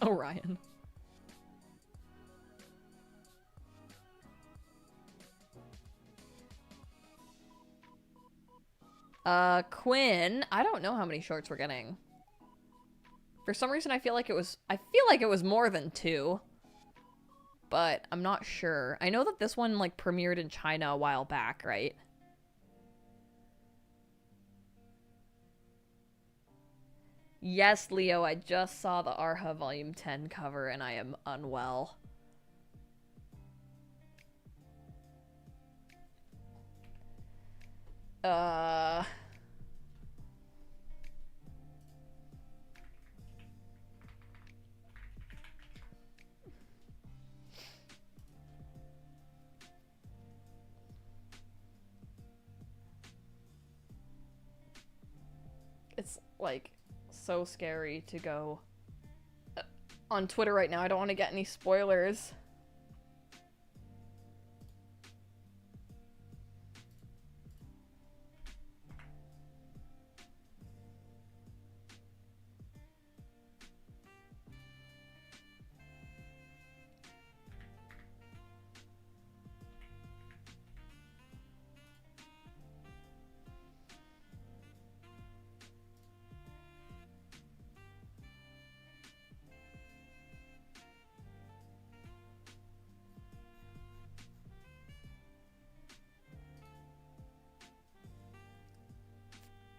Orion. Quinn, I don't know how many shorts we're getting. For some reason I feel like it was more than 2. But I'm not sure. I know that this one like premiered in China a while back, right? Yes, Leo, I just saw the Arha Volume 10 cover and I am unwell. It's like so scary to go on Twitter right now. I don't want to get any spoilers.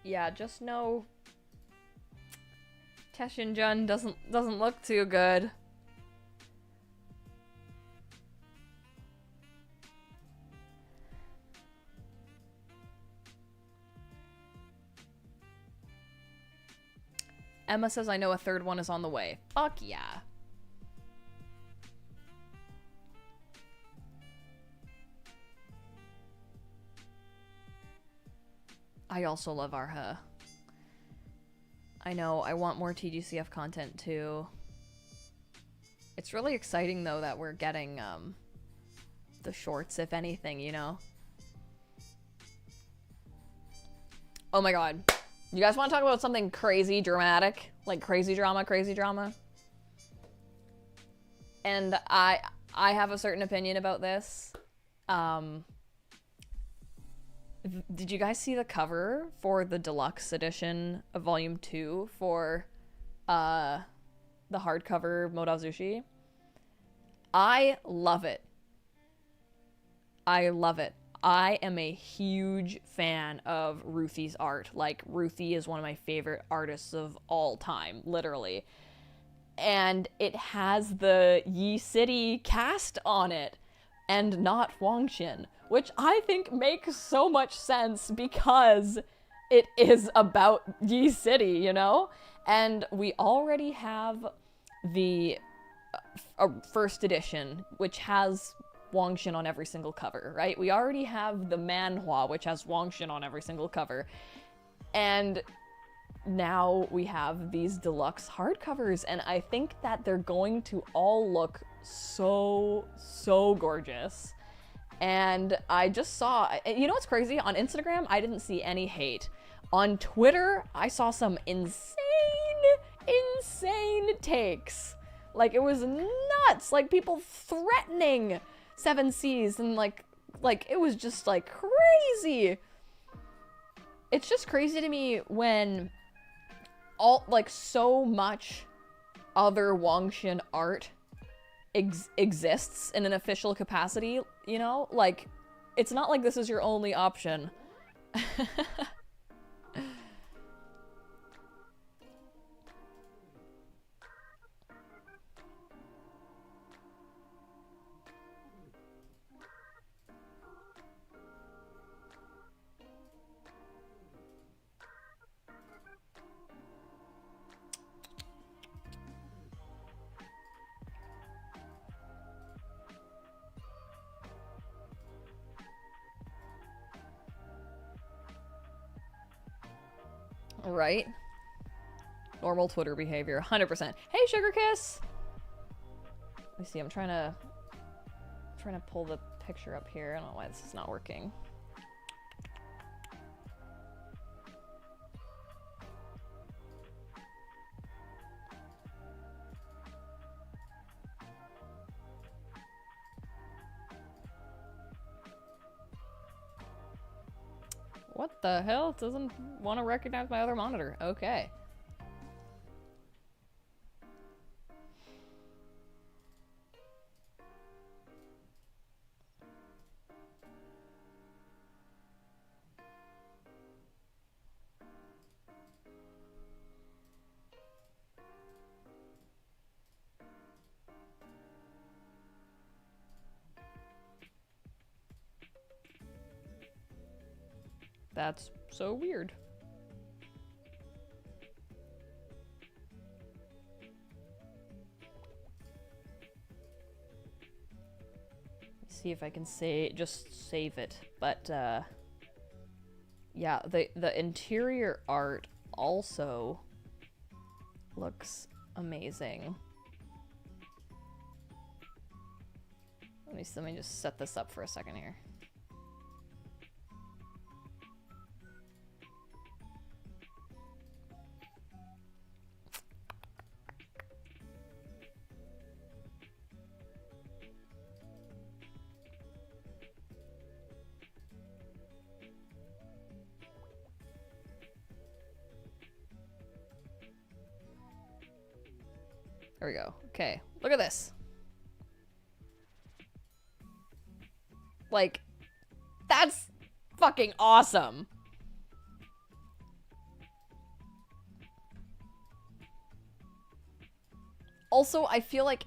Yeah, just know Teshinjun doesn't look too good. Emma says I know a third one is on the way. Fuck yeah. I also love Arha. I know, I want more TGCF content too. It's really exciting though that we're getting the shorts, if anything, you know? Oh my god. You guys want to talk about something crazy dramatic? Like crazy drama, crazy drama? And I have a certain opinion about this. Did you guys see the cover for the deluxe edition of Volume 2 for the hardcover Modazushi? I love it. I love it. I am a huge fan of Ruthie's art. Like, Ruthie is one of my favorite artists of all time, literally. And it has the Yi City cast on it, and not Huangshin, which I think makes so much sense because it is about Yi City, you know? And we already have the first edition, which has Huangshin on every single cover, right? We already have the manhwa, which has Huangshin on every single cover. And now we have these deluxe hardcovers, and I think that they're going to all look so gorgeous. And I just saw, you know what's crazy? On Instagram, I didn't see any hate. On Twitter, I saw some insane takes. Like, it was nuts. Like, people threatening 7Cs, and like it was just like crazy. It's just crazy to me when all, like, so much other Huangshin art exists in an official capacity, you know? Like, it's not like this is your only option. Right? Normal Twitter behavior, 100%. Hey, Sugar Kiss! Let me see, I'm trying to pull the picture up here. I don't know why this is not working. What the hell? It doesn't want to recognize my other monitor. Okay. That's so weird. See if I can just save it. But yeah, the interior art also looks amazing. Let me just set this up for a second here. There we go. Okay, look at this. Like, that's fucking awesome. Also, I feel like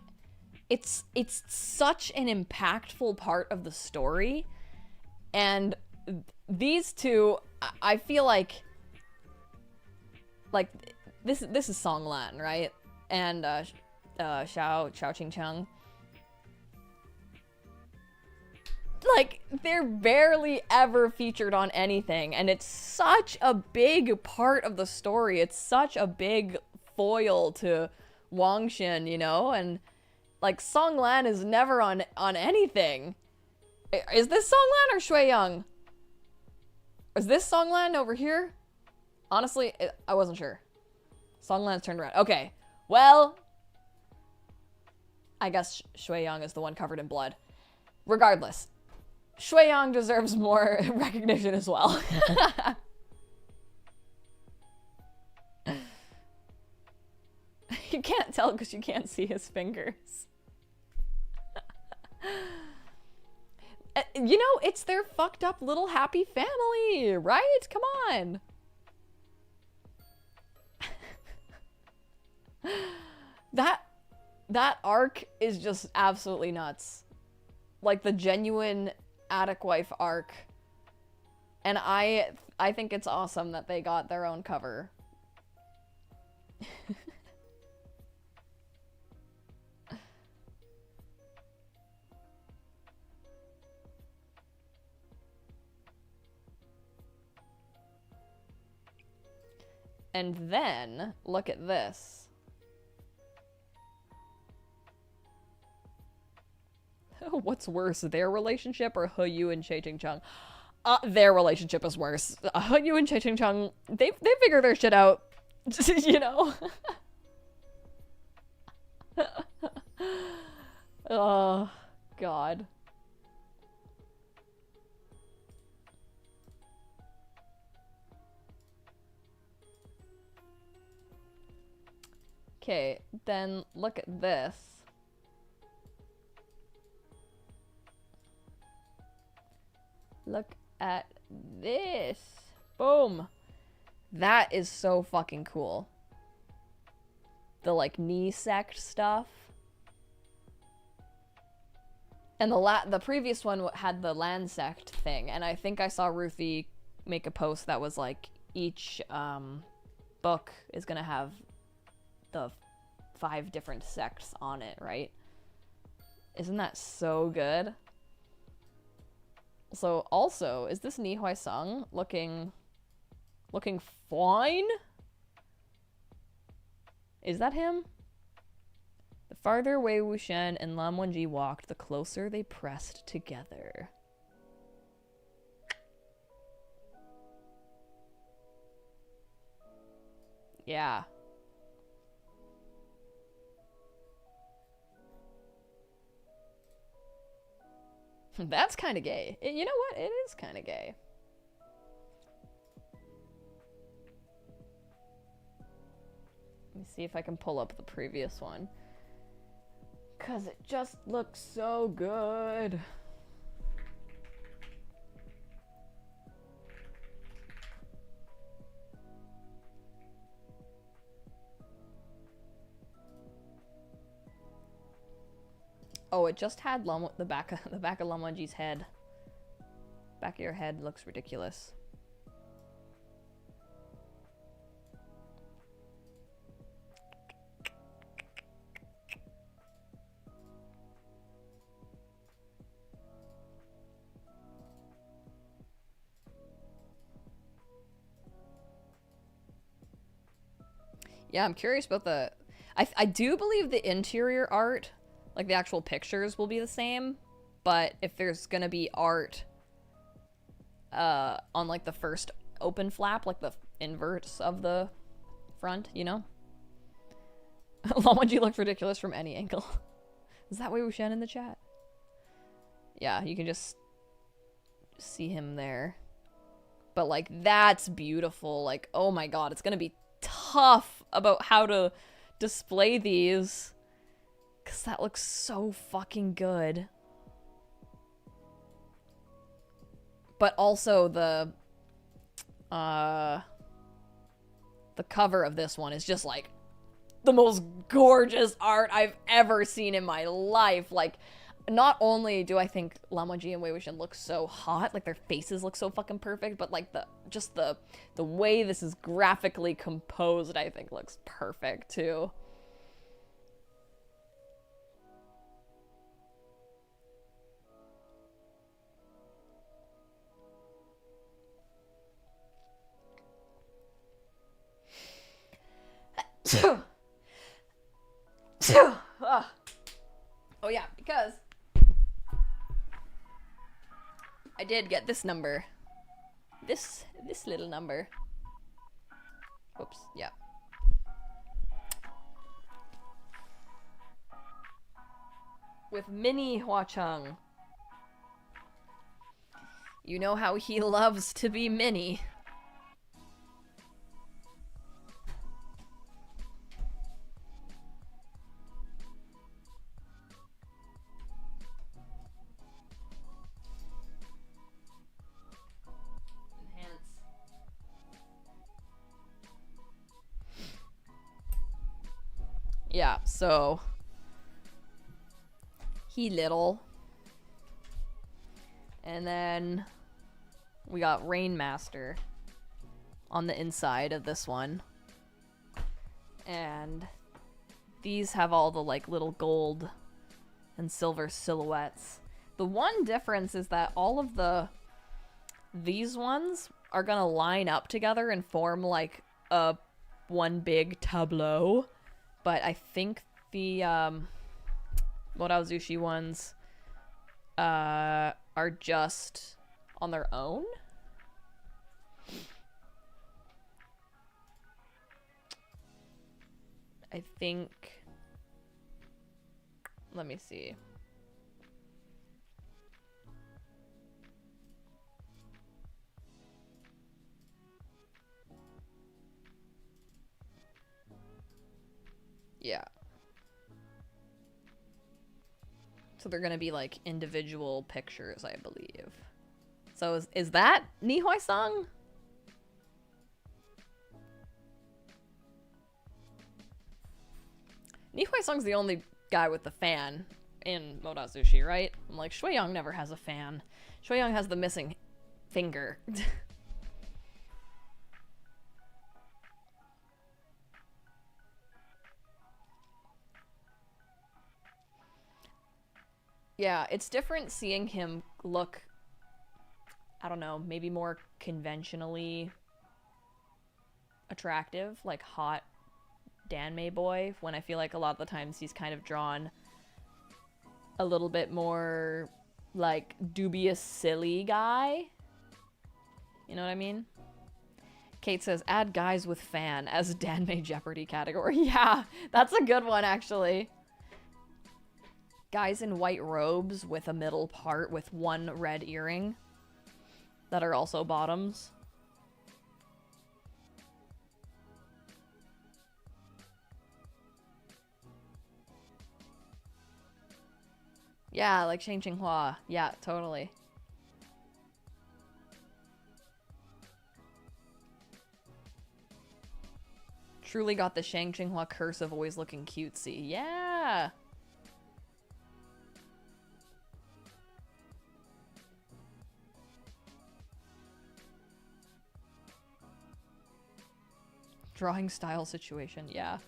it's such an impactful part of the story, and these two, I feel like this is Songlan, right? And Xiao Qing Cheng. Like, they're barely ever featured on anything, and it's such a big part of the story. It's such a big foil to Wangxin, you know? And, like, Songlan is never on anything. Is this Songlan or Shui Yang? Is this Songlan over here? Honestly, I wasn't sure. Songlan's turned around. Okay, well, I guess Shui Yang is the one covered in blood. Regardless, Shui Yang deserves more recognition as well. You can't tell because you can't see his fingers. You know, it's their fucked up little happy family, right? Come on. That arc is just absolutely nuts. Like the genuine Attic Wife arc. And I think it's awesome that they got their own cover. And then, look at this. What's worse, their relationship or He Yu and Che Ching Chung? Their relationship is worse. He Yu and Che Ching Chung, they figure their shit out, you know? Oh, God. Okay, then look at this. Look at this. Boom. That is so fucking cool. The, like, knee sect stuff. And the previous one had the land sect thing, and I think I saw Ruthie make a post that was like, each book is gonna have the 5 different sects on it, right? Isn't that so good? So also, is this Ni Huai Sung looking fine? Is that him? The farther Wei Wuxian and Lam Wenji walked, the closer they pressed together. Yeah. That's kind of gay. You know what? It is kind of gay. Let me see if I can pull up the previous one. 'Cause it just looks so good. Oh, it just had the back of Lam Wenji's head. Back of your head looks ridiculous. Yeah, I'm curious about the... I do believe the interior art, like the actual pictures, will be the same. But if there's gonna be art on like the first open flap, like the inverts of the front, you know? Lamonji looked ridiculous from any angle. Is that Wei Wuxian in the chat? Yeah, you can just see him there. But like, that's beautiful. Like, oh my god, it's gonna be tough about how to display these. Because that looks so fucking good. But also the cover of this one is just like the most gorgeous art I've ever seen in my life. Like, not only do I think Lamonji and Wei Wuxian look so hot, like their faces look so fucking perfect, but like the way this is graphically composed, I think looks perfect too. Oh yeah, because I did get this number. This little number. Oops, yeah. With Mini Huacheng. You know how he loves to be mini. Yeah, so he little. And then we got Rainmaster on the inside of this one. And these have all the like little gold and silver silhouettes. The one difference is that all of these ones are gonna line up together and form like a one big tableau. But I think the Moraozushi ones are just on their own. I think... Let me see. Yeah. So they're gonna be like individual pictures, I believe. So is that Nihoi-sung? Nihoi-sung's the only guy with the fan in Moraozushi, right? I'm like, Shueyang never has a fan. Shueyang has the missing finger. Yeah, it's different seeing him look, I don't know, maybe more conventionally attractive, like hot danmei boy, when I feel like a lot of the times he's kind of drawn a little bit more like dubious silly guy. You know what I mean? Kate says, add guys with fan as danmei Jeopardy category. Yeah, that's a good one actually. Guys in white robes with a middle part with one red earring that are also bottoms. Yeah, like Shang Qinghua. Yeah, totally. Truly got the Shang Qinghua curse of always looking cutesy. Yeah! Drawing style situation, yeah.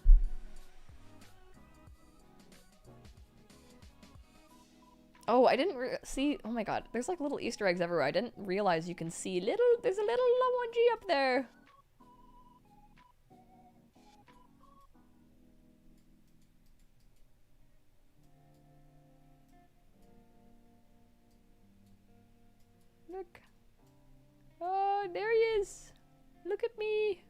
Oh, I didn't see. Oh my god, there's like little Easter eggs everywhere. I didn't realize you can see there's a little Lamonji up there. there he is. Look at me.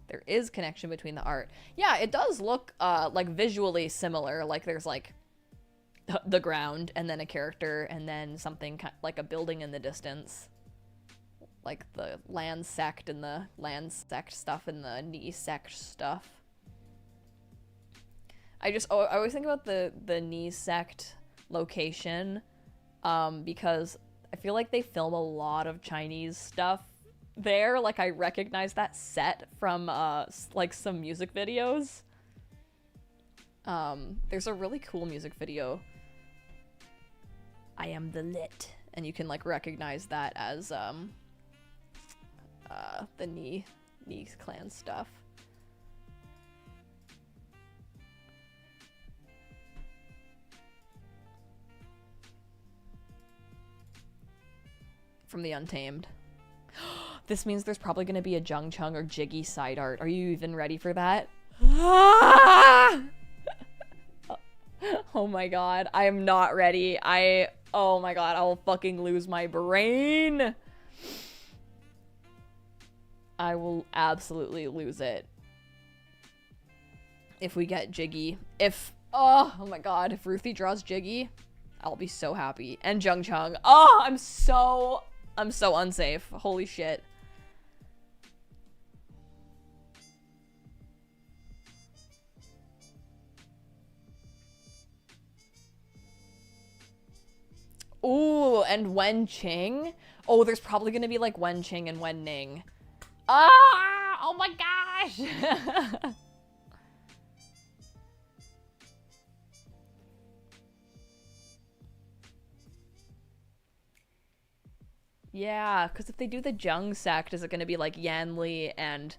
There is connection between the art. Yeah, it does look like visually similar. Like there's like the ground and then a character and then something like a building in the distance. Like the land sect and the land sect stuff and the knee sect stuff. I always think about the knee sect location because I feel like they film a lot of Chinese stuff there. Like I recognize that set from like some music videos. There's a really cool music video, I Am the Lit, and you can like recognize that as the knee clan stuff. From the Untamed. This means there's probably going to be a Jung Chung or Jiggy side art. Are you even ready for that? Oh my god, I am not ready. Oh my god, I will fucking lose my brain. I will absolutely lose it. If we get Jiggy. Oh my god, if Ruthie draws Jiggy, I'll be so happy. And Jung Chung. Oh, I'm so unsafe. Holy shit. Ooh, and Wen Qing. Oh, there's probably gonna be like Wen Qing and Wen Ning. Ah! Oh my gosh! Yeah, because if they do the Jung sect, is it gonna be like Yan Li and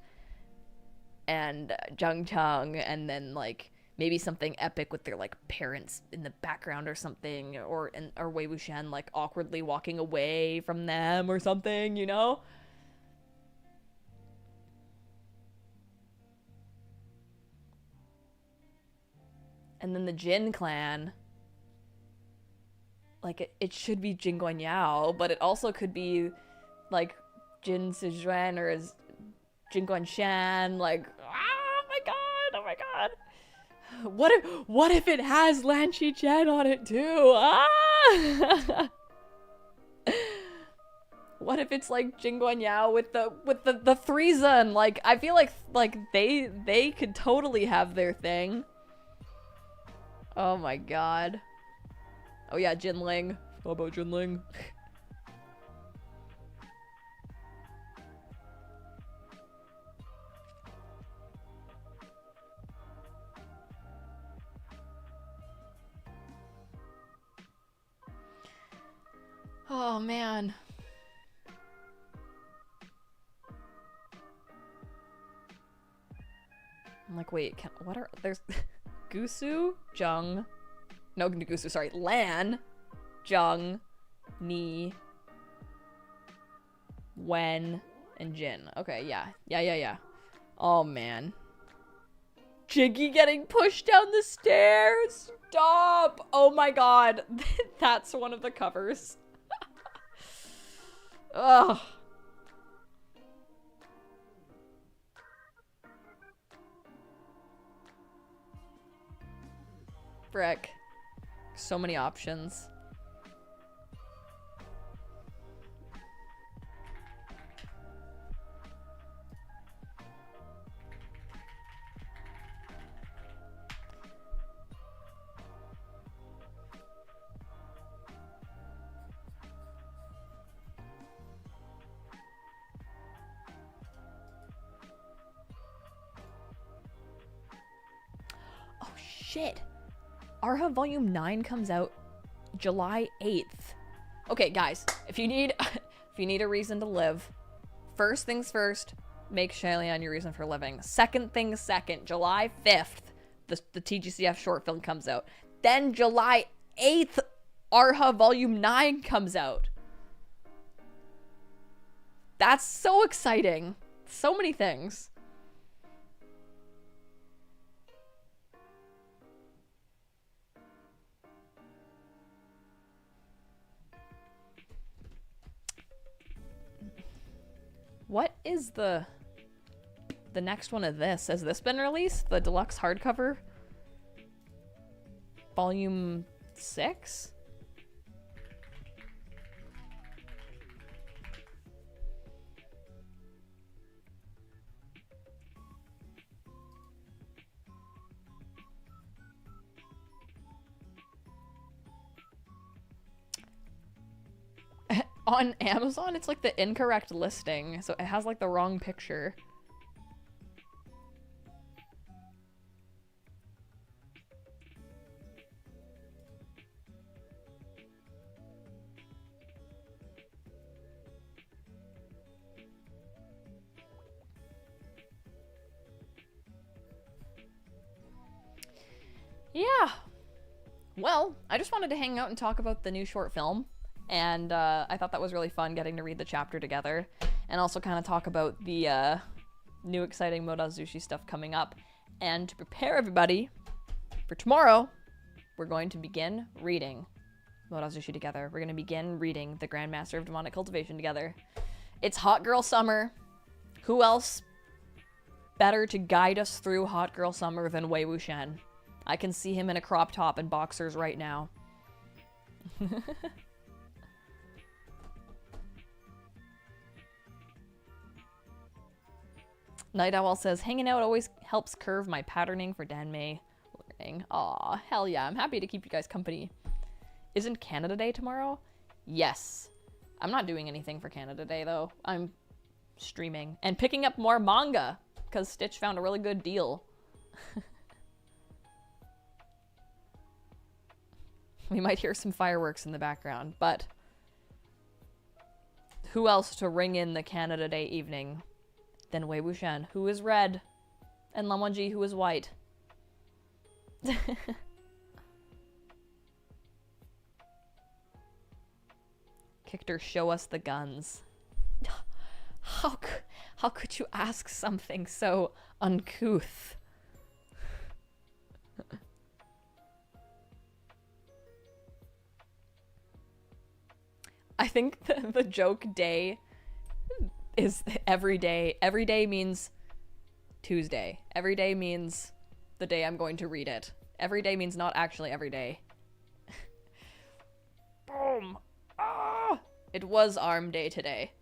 Jung Chung, and then like maybe something epic with their like parents in the background or something, or Wei Wuxian like awkwardly walking away from them or something, you know? And then the Jin clan, like it should be Jin Guanyao, but it also could be like Jin Sizhuan or Jin Guanshan, like oh my god. What if it has Lan Qichen on it too? Ah! What if it's like Jin Guanyao with the Threesun? Like I feel like they could totally have their thing. Oh my god. Oh yeah, Jinling. How about Jinling? Oh man. I'm like, wait, there's Gusu, Jung, no, Gusu, sorry, Lan, Jung, Ni, Wen, and Jin. Okay, yeah. Oh man. Jiggy getting pushed down the stairs. Stop. Oh my god. That's one of the covers. Ugh. Frick. So many options. Oh shit. Arha Volume 9 comes out July 8th. Okay, guys, if you need a reason to live, first things first, make Shalian your reason for living. Second things second, July 5th, the TGCF short film comes out. Then July 8th, Arha Volume 9 comes out. That's so exciting. So many things. What is the next one of this? Has this been released? The deluxe hardcover? Volume 6? On Amazon, it's like the incorrect listing, so it has like the wrong picture. Yeah. Well, I just wanted to hang out and talk about the new short film. And I thought that was really fun getting to read the chapter together. And also kind of talk about the new exciting Modazushi stuff coming up. And to prepare everybody for tomorrow, we're going to begin reading Modazushi together. We're going to begin reading The Grandmaster of Demonic Cultivation together. It's Hot Girl Summer. Who else better to guide us through Hot Girl Summer than Wei Wuxian? I can see him in a crop top and boxers right now. Night Owl says, hanging out always helps curve my patterning for danmei learning. Aw, hell yeah, I'm happy to keep you guys company. Isn't Canada Day tomorrow? Yes. I'm not doing anything for Canada Day, though. I'm streaming and picking up more manga, because Stitch found a really good deal. We might hear some fireworks in the background, but who else to ring in the Canada Day evening than Wei Wuxian, who is red, and Lan Wangji, who is white. Kictor, show us the guns. How could you ask something so uncouth? I think the joke day is every day. Every day means Tuesday. Every day means the day I'm going to read it. Every day means not actually every day. Boom. Ah! It was arm day today.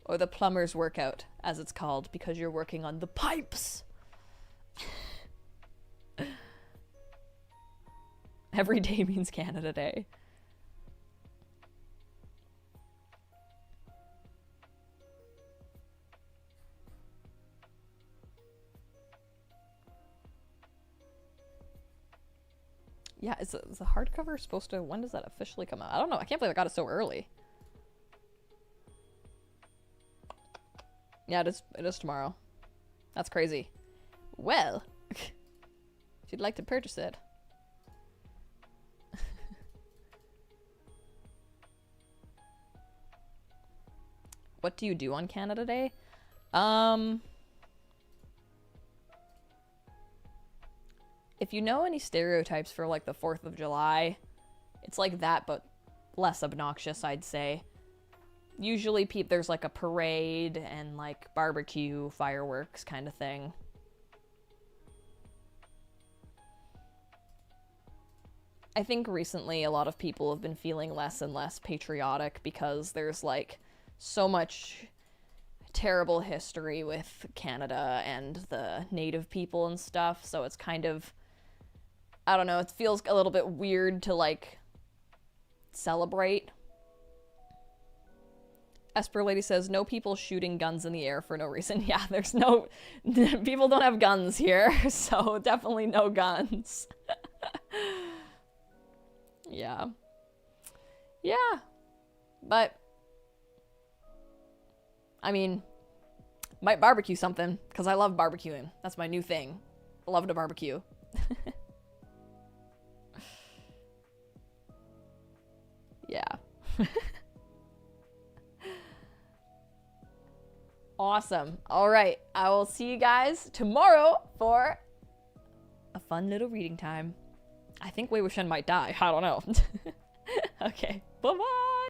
Or the plumber's workout, as it's called, because you're working on the pipes. Every day means Canada Day. Yeah, is the hardcover supposed to... When does that officially come out? I don't know. I can't believe I got it so early. Yeah, it is tomorrow. That's crazy. Well, if you'd like to purchase it. What do you do on Canada Day? If you know any stereotypes for, like, the 4th of July, it's like that, but less obnoxious, I'd say. Usually there's, like, a parade and, like, barbecue, fireworks kind of thing. I think recently a lot of people have been feeling less and less patriotic because there's, like, so much terrible history with Canada and the native people and stuff, so it's kind of... I don't know, it feels a little bit weird to, like, celebrate. Esper Lady says, no people shooting guns in the air for no reason. Yeah, there's no... People don't have guns here, so definitely no guns. Yeah. Yeah. But... I mean... Might barbecue something, because I love barbecuing. That's my new thing. I love to barbecue. Yeah. Awesome. All right. I will see you guys tomorrow for a fun little reading time. I think Wei Wuxian might die. I don't know. Okay. Bye-bye.